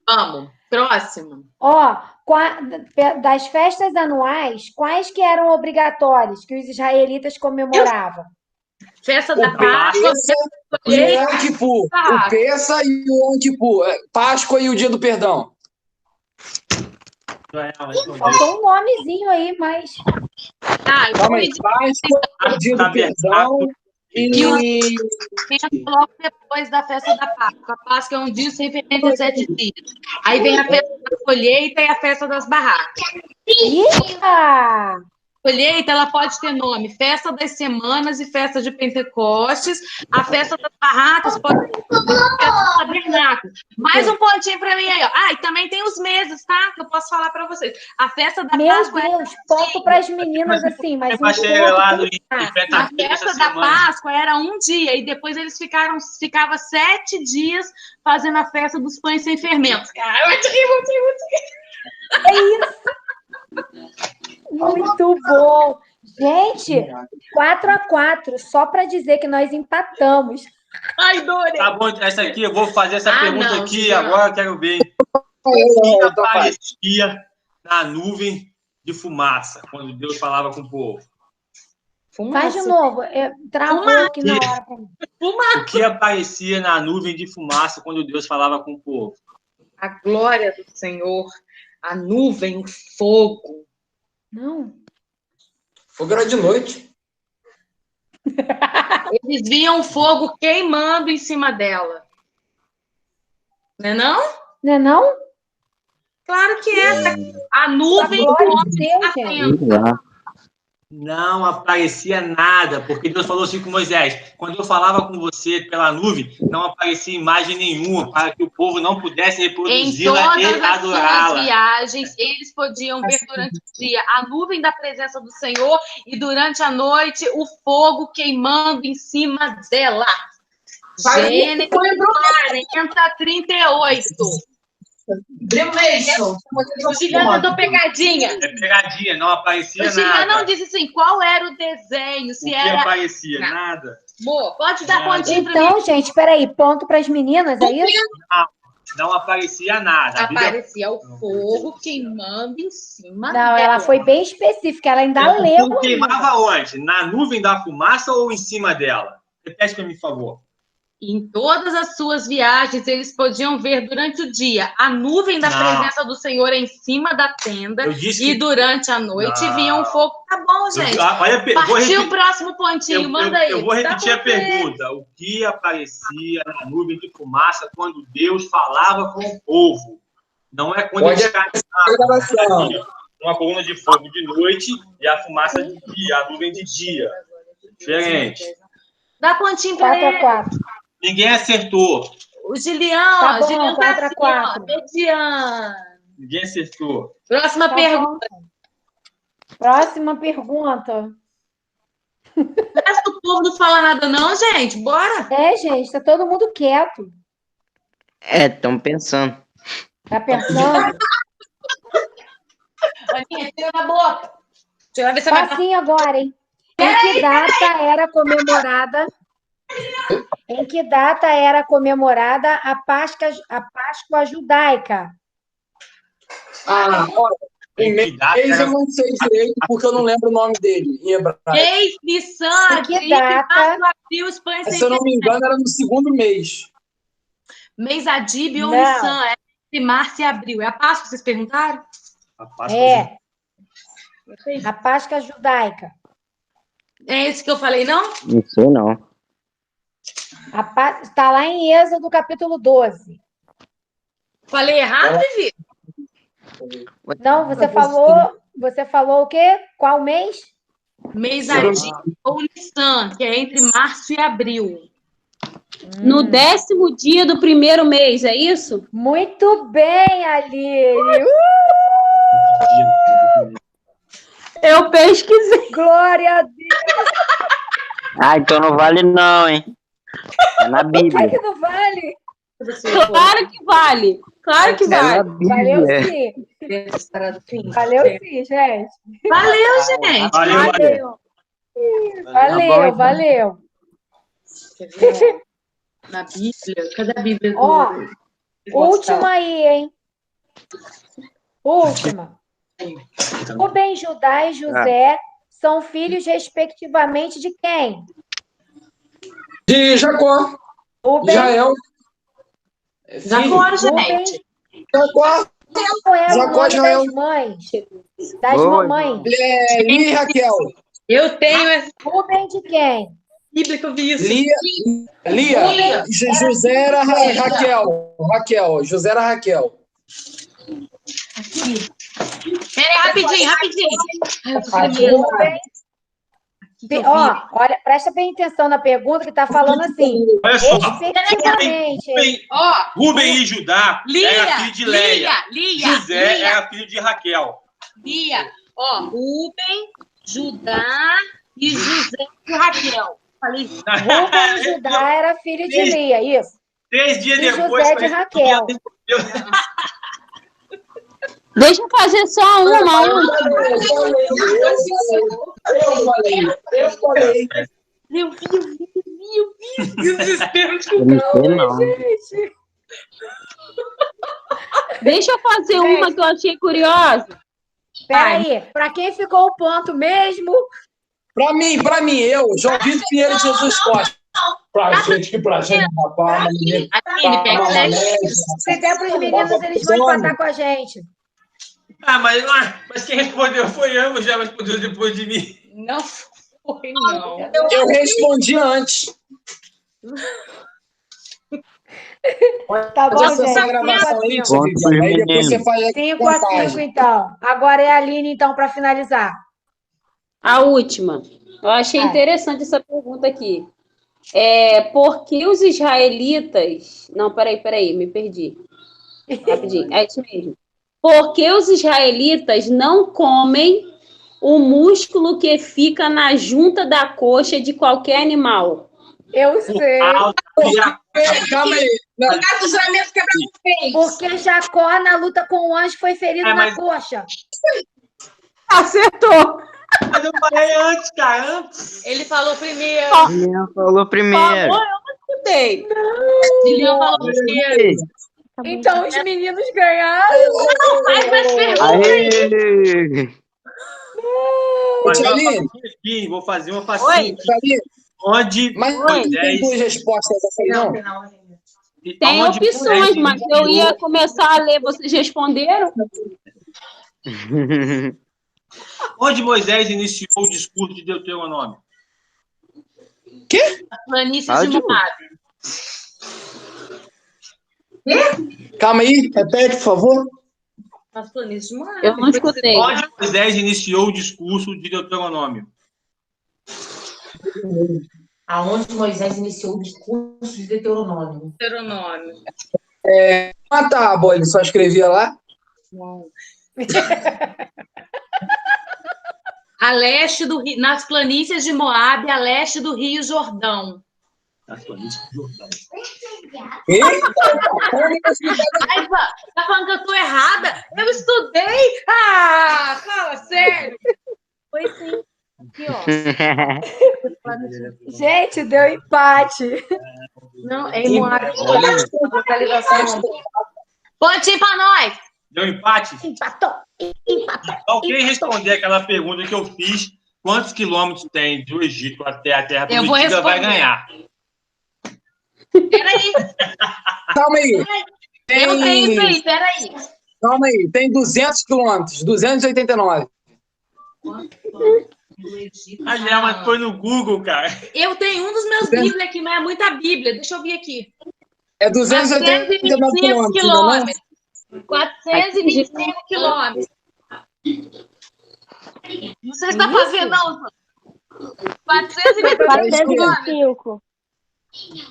Vamos. Próximo. Ó, das festas anuais, quais que eram obrigatórias que os israelitas comemoravam? Festa da O Páscoa. E o Yom Kippur. O Peça e o Yom Kippur. Páscoa e o Dia do Perdão. Faltou um nomezinho aí, mas... Calma aí. Páscoa, dia do perdão e... Logo depois da festa da Páscoa. A Páscoa é um dia sem referente a 7 dias. Aí vem a festa da colheita e a festa das barracas. Eita! Colheita, ela pode ter nome Festa das Semanas e Festa de Pentecostes. A Festa das Barracas pode ter Festa do Tabernáculo. Mais um pontinho para mim aí, ó. Ah, e também tem os meses, tá? Que eu posso falar para vocês. A Festa da Páscoa... Meu Deus, ponto para as meninas assim, mas... A festa da Páscoa era um dia, e depois eles ficavam 7 dias fazendo a festa dos pães sem fermento. Cara, eu te ri. É isso! Muito bom! Gente, 4-4, só para dizer que nós empatamos. Ai, Dori! Tá bom, essa aqui, eu vou fazer essa pergunta aqui, agora eu quero ver. O que aparecia na nuvem de fumaça, quando Deus falava com o povo? Faz de novo, travou aqui na hora. O que aparecia na nuvem de fumaça quando Deus falava com o povo? A glória do Senhor, a nuvem, o fogo. Não. Fogo era de noite. Eles viam o fogo queimando em cima dela. Não é não? Não é não? Claro que é. A nuvem não aparecia nada, porque Deus falou assim com Moisés: quando eu falava com você pela nuvem, não aparecia imagem nenhuma, para que o povo não pudesse reproduzi-la e adorá-la. Em todas as suas viagens, eles podiam ver durante o dia a nuvem da presença do Senhor e durante a noite o fogo queimando em cima dela. Gênesis 40:38. O Gilhão mandou pegadinha. É pegadinha, não aparecia nada. O Gilhão não disse assim, qual era o desenho, se era... Não aparecia nada. Amor, pode dar pontinho pra mim. Então, gente, peraí, ponto para as meninas, é isso? Não aparecia nada. Aparecia o fogo queimando em cima Não, dela. ela foi bem específica, ela ainda leu. Então, queimava onde? Na nuvem da fumaça ou em cima dela? Repete para mim, por favor. Em todas as suas viagens, eles podiam ver durante o dia a nuvem da presença do Senhor em cima da tenda e durante a noite viam fogo. Tá bom, gente. Partiu o próximo pontinho, manda aí. Eu vou repetir a pergunta. O que aparecia na nuvem de fumaça quando Deus falava com o povo? Não é quando eles caminhavam. Uma coluna de fogo de noite e a fumaça de dia, a nuvem de dia. Diferente. Dá pontinho para ele. 4-4. Ninguém acertou. O Gilião, tá bom, Gilião tá assim, ó, mediano. Ninguém acertou. Próxima pergunta. Bom. Próxima pergunta. Mas o povo não fala nada não, gente. Bora. É, gente, tá todo mundo quieto. Estão pensando. Tá pensando? Aninha, tira da boca. Deixa eu ver se vai Facinho agora, hein? Em que data era comemorada... Em que data era comemorada a Páscoa judaica? Olha, o mês eu não sei direito, porque eu não lembro o nome dele em hebraico. Mês, Nissan, em que data? Se eu não me engano, era no segundo mês. Mês Adib ou Nissan, é entre março e abril. É a Páscoa, vocês perguntaram? A Páscoa judaica. É esse que eu falei, não? Não sei, não. Está lá em Êxodo, capítulo 12. Falei errado, Vivi? Não, você falou o quê? Qual mês? Mês Adib ou Nissan, que é entre março e abril. No 10º dia do primeiro mês, é isso? Muito bem, Aline! Eu pesquisei. Glória a Deus! Então não vale não, hein? É na Bíblia. Por que não vale? Claro que vale. Claro que vale. Valeu sim. Valeu sim, gente. Valeu, gente. Valeu. Na Bíblia? Cadê a Bíblia? Última aí, hein? Última. Rubem, Judá e José são filhos, respectivamente, de quem? De Jacó. Rubem, Israel. Jacó, gente. Jacó. Qual é o Jacó nome Israel. das mães? Das Oi. mamães. Lia e Raquel. Eu tenho essa Rubem de quem? Bíblia que eu vi isso. Lia. José era Raquel. Raquel. José era Raquel. Peraí, rapidinho. Ai, eu tô tremendo. Ó, olha, presta bem atenção na pergunta que está falando assim. Olha só. Respectivamente. Ó, Rubem e Judá era filho de Leia. José Lia. era filho de Raquel. Lia. Ó, Rubem, Judá e José e Raquel. Falei, Rubem e Judá era filho de Lia, isso. 3 dias E depois. José de Raquel. Deixa eu fazer só uma última. Eu falei. meu Deus. Que desespero. Eu não sei, não. Gente. Deixa eu fazer uma que eu achei curiosa. Peraí, para quem ficou o ponto mesmo? Pra mim, eu, João Vitor Pinheiro de Jesus Costa. Pra gente, rapaz. Aline, pega leve. Se der para os meninos, eles vão empatar com a gente. Mas quem respondeu foi ambos, já respondeu depois de mim. Não foi, não. Eu respondi antes. Tá bom, Pode acessar a gente. gravação aí, Ponto pros aí depois você meninos. faz a 5 a 5, contagem. então. Agora é a Aline, então, para finalizar. A última. Eu achei interessante essa pergunta aqui. Por que os israelitas... Não, peraí, me perdi. Rapidinho, é isso mesmo. Por que os israelitas não comem o músculo que fica na junta da coxa de qualquer animal? Eu sei. Calma aí. Não, Porque Jacó, na luta com o anjo, foi ferido na coxa. Acertou! Mas eu falei antes, cara. Antes. Ele falou primeiro. Juliana falou primeiro. Falou, eu não escutei. Lilian falou primeiro. Então, os meninos ganharam. Faz mais perguntas. Aê! Aline, Vou fazer uma facinha aqui. Aline, Onde mas não tem Moisés... duas respostas essa aí, não? Tem Aonde opções, Moisés mas eu ia começar a ler, vocês responderam? Onde Moisés iniciou o discurso de Deuteronômio? Quê? Planícies de Moab. Calma aí, repete, por favor. As planícies de Moab. Eu não escutei. Onde Moisés iniciou o discurso de Deuteronômio? Aonde Moisés iniciou o discurso de Deuteronômio. Deuteronômio. Uma tábua, ele só escrevia lá. A leste do rio, nas planícies de Moab, a leste do Rio Jordão. Nas planícies de Jordão. Eita! Ai, tá falando que eu tô errada? Eu estudei! Ah, fala sério! Foi sim. Aqui, ó. Gente, deu empate. Não, é em Moab. Localização. Pontinho pra nós! Deu empate? Empatou. Então, quem responder aquela pergunta que eu fiz, quantos quilômetros tem do Egito até a Terra Eu vou Prometida, vai responder. ganhar. Peraí, Calma aí. eu tenho isso aí, peraí. Calma aí, tem 200 quilômetros, 289. Mas foi no Google, cara. Eu tenho um dos meus Bíblias aqui, mas é muita Bíblia. Deixa eu ver aqui. É 289 quilômetros. 425 quilômetros. Não sei se está fazendo, não. 425 quilômetros. 425.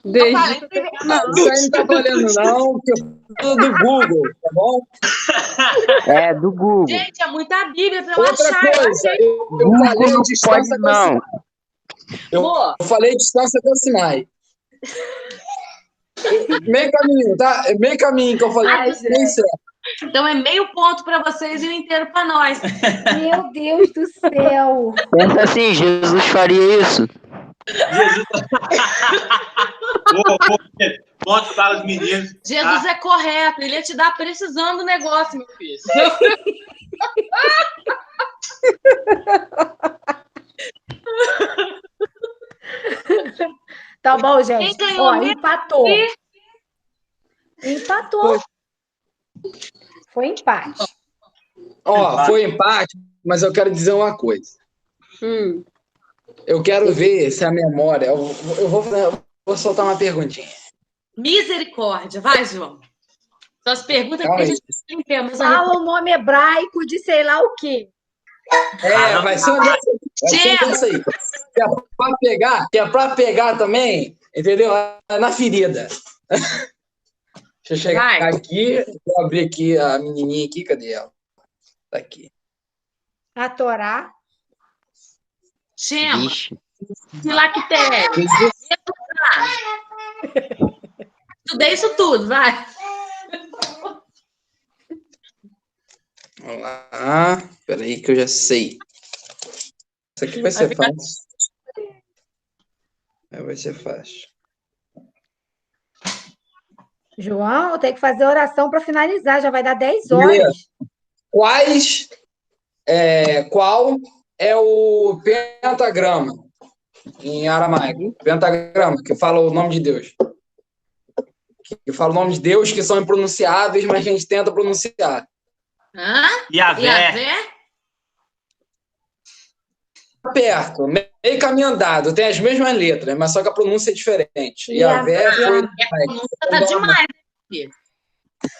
Eu falei Isso primeiro. aí não tá valendo, não, que eu falo do Google, tá bom? É, do Google. Gente, é muita Bíblia para eu Outra achar. coisa, eu Google falei não distância pode, não. Amor, Eu falei distância até o Sinai. Meio caminho, tá? É meio caminho que eu falei. Ai, Bem certo. então é meio ponto para vocês e o inteiro para nós. Meu Deus do céu. Pensa assim, Jesus faria isso. Jesus... Ponto para os meninos. Jesus é correto, ele ia te dar precisando do negócio, meu filho. Tá bom, gente. Quem ganhou Ó, mesmo? empatou. Empatou. Foi empate. Ó, foi empate, mas eu quero dizer uma coisa. Eu quero ver se a memória... Eu vou soltar uma perguntinha. Misericórdia. Vai, João. Suas perguntas que a gente tem tema. Fala o nome hebraico de sei lá o quê. Vai ser um desse aí. Que é pra pegar também, entendeu? Na ferida. Deixa eu chegar aqui, vou abrir aqui a menininha aqui, cadê ela? Tá aqui. A Torá. Shema. Filactéria. Estudei isso tudo, vai. Vamos lá. Peraí que eu já sei. Isso aqui vai ser fácil. Vai ser fácil. João, tem que fazer oração para finalizar, já vai dar 10 horas. Qual é o pentagrama em aramaico? Pentagrama, que fala o nome de Deus. Que fala o nome de Deus, que são impronunciáveis, mas a gente tenta pronunciar. Yahvé? Perto, meio caminho andado, tem as mesmas letras, mas só que a pronúncia é diferente. Yahvé foi... A pronúncia tá demais.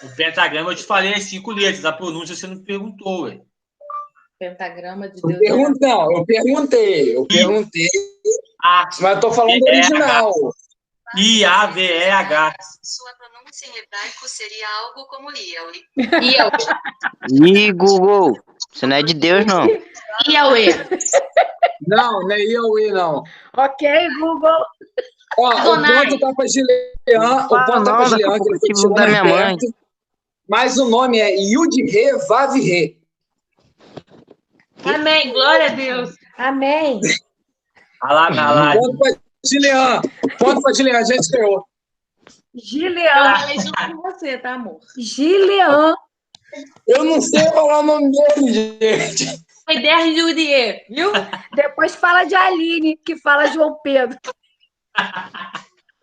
O pentagrama eu te falei as 5 letras, a pronúncia você não perguntou, ué. Pentagrama de Deus. Eu perguntei. Mas eu tô falando original. I-A-V-E-H. Sua pronúncia em hebraico seria algo como Yahweh. Ih, Google, isso não é de Deus, não. Yahweh. Não é Yahweh, não. Ok, Google. Ó, o ponto tá pra Gilean, que ele tirou da minha mãe. Mas o nome é Yud-Re Vav-Re. Amém, glória a Deus. Amém. Ponto pra Gilean, a gente ganhou. Gilean. Eu falei junto com você, tá, amor? Gilean. Eu não sei falar o nome dele, gente. Foi 10 de Udier, viu? Depois fala de Aline, que fala João Pedro.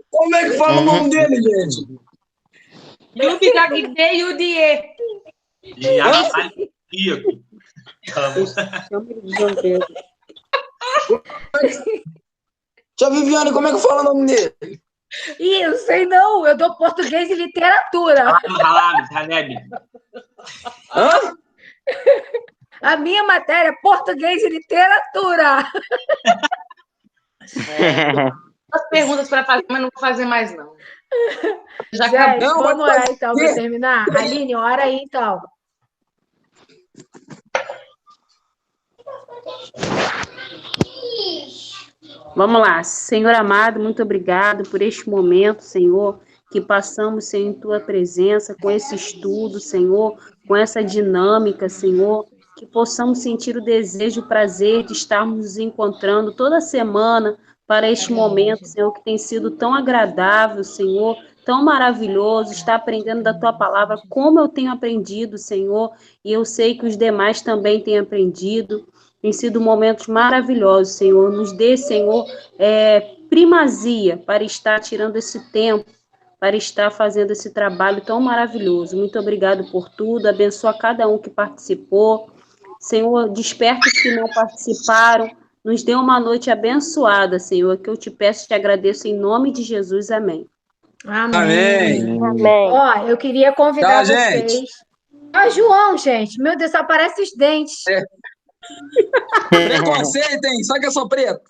Como é que fala o nome dele, gente? Yubigagde e Udier. Tia Viviane, como é que fala o nome dele? Ih, eu sei não, eu dou português e literatura. Hã? A minha matéria é português e literatura. As perguntas para fazer, mas não vou fazer mais, não. Já acabou. Vamos orar, então, para terminar? Aline, ora aí, então. Vamos lá. Senhor amado, muito obrigado por este momento, Senhor, que passamos, Senhor, em Tua presença, com esse estudo, Senhor, com essa dinâmica, Senhor, que possamos sentir o desejo, o prazer de estarmos nos encontrando toda semana para este momento, Senhor, que tem sido tão agradável, Senhor, tão maravilhoso, estar aprendendo da Tua palavra, como eu tenho aprendido, Senhor, e eu sei que os demais também têm aprendido. Tem sido momentos maravilhosos, Senhor. Nos dê, Senhor, primazia para estar tirando esse tempo, para estar fazendo esse trabalho tão maravilhoso. Muito obrigado por tudo. Abençoa cada um que participou. Senhor, desperta os que não participaram. Nos dê uma noite abençoada, Senhor, que eu te peço e te agradeço em nome de Jesus. Amém. Amém. Amém. Ó, eu queria convidar vocês. Gente. Ah, João, gente. Meu Deus, só aparece os dentes. Preconceito, hein? Só que eu sou preto.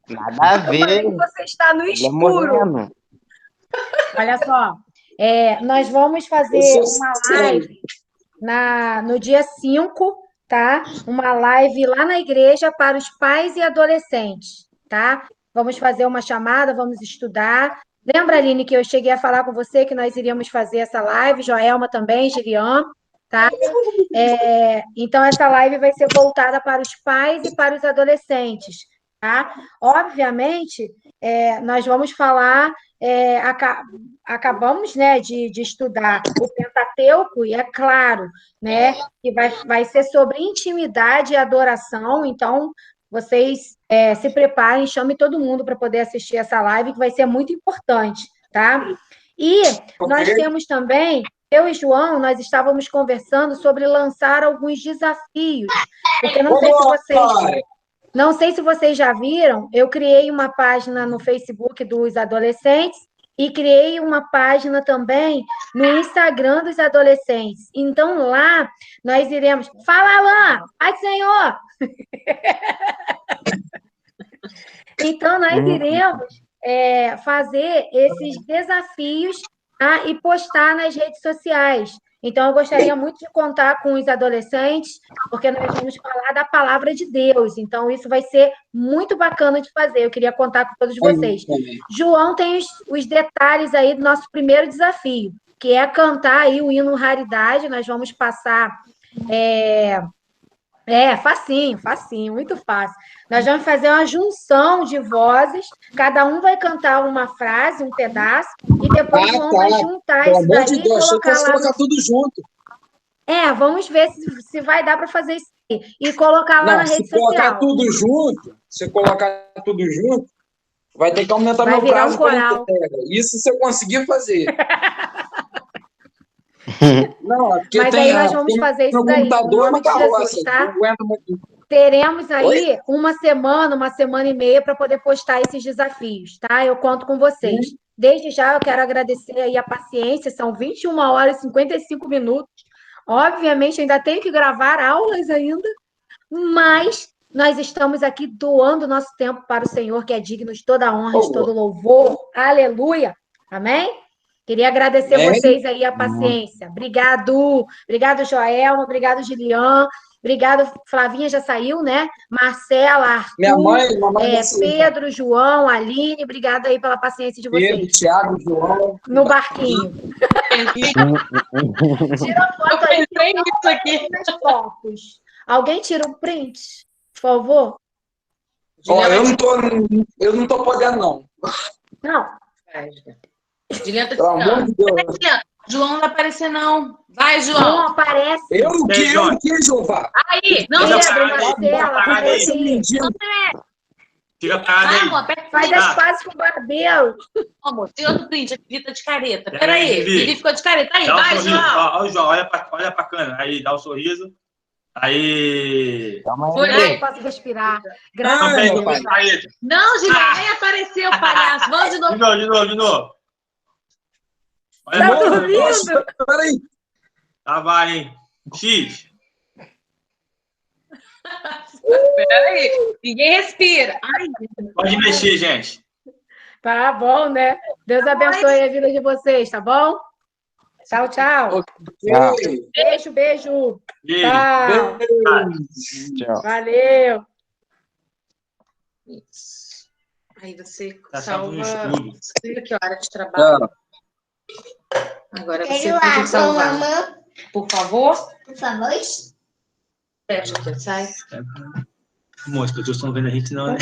Nada a ver. Você está no escuro. Olha só. Nós vamos fazer uma live no dia 5, tá? Uma live lá na igreja para os pais e adolescentes, tá? Vamos fazer uma chamada, vamos estudar. Lembra, Aline, que eu cheguei a falar com você que nós iríamos fazer essa live, Joelma também, Girian, tá? Então, essa live vai ser voltada para os pais e para os adolescentes, tá? Obviamente, nós vamos falar, acabamos, né, de estudar o Pentateuco, e é claro, né, que vai ser sobre intimidade e adoração, então, vocês se preparem, chame todo mundo para poder assistir essa live, que vai ser muito importante, tá? E nós temos também eu e João, nós estávamos conversando sobre lançar alguns desafios, porque não sei se vocês já viram, eu criei uma página no Facebook dos adolescentes e criei uma página também no Instagram dos adolescentes. Então, lá, nós iremos... Fala, Alain! Ai, Senhor! Então, nós iremos fazer esses desafios, tá? E postar nas redes sociais. Então, eu gostaria muito de contar com os adolescentes, porque nós vamos falar da palavra de Deus. Então, isso vai ser muito bacana de fazer. Eu queria contar com todos vocês. João tem os detalhes aí do nosso primeiro desafio, que é cantar aí o hino Raridade. Nós vamos passar... facinho, muito fácil. Nós vamos fazer uma junção de vozes, cada um vai cantar uma frase, um pedaço, e depois João vai juntar isso daí e colocar lá. Tudo junto. Vamos ver se vai dar para fazer isso aí. E colocar lá na rede social. Se colocar tudo junto, vai ter que aumentar meu prazo para entrega. Isso se eu conseguir fazer. Não, porque mas aí nós vamos fazer isso daí, no nome de Jesus, tá? Teremos aí uma semana e meia para poder postar esses desafios, tá? Eu conto com vocês. Desde já eu quero agradecer aí a paciência, são 21 horas e 55 minutos. Obviamente, ainda tenho que gravar aulas ainda, mas nós estamos aqui doando nosso tempo para o Senhor, que é digno de toda honra, de todo louvor. Aleluia! Amém? Queria agradecer vocês aí a paciência. Obrigado, Joelma, obrigado, Gilian, obrigado, Flavinha já saiu, né? Marcela, Arthur, minha mãe Pedro, João, Aline, obrigado aí pela paciência de vocês. Pedro, Thiago, João. No barquinho. Tira foto aí. Isso aqui. Fotos. Alguém tira um print, por favor? Eu não tô podendo, não. Não. Juliana tá te João não vai aparecer, não. Vai, João. Não aparece. Eu o que, João? Aí, não, Tira a parada aí. Faz as pazes com o Barbelo. Amor, tira outro print, aqui tá de careta. Peraí, Vivi ficou de careta. Aí, vai, João. Olha o João, olha pra câmera. Aí, dá um sorriso. Aí... Foi aí. Posso respirar. Graças a Deus. Não, Juliana, nem apareceu, palhaço. Vamos de novo. De novo. Olha, tá dormindo? Peraí. Tá, vai, hein? X. Peraí. Ninguém respira. Ai. Pode mexer, gente. Tá bom, né? Deus abençoe a vida de vocês, tá bom? Tchau, tchau. Beijo. Tchau. Tchau. Valeu. Isso. Aí você salva... Que hora de trabalho. Agora você pode salvar. Por favor. Fecha aqui, sai. Moço, as pessoas estão vendo a gente não, né?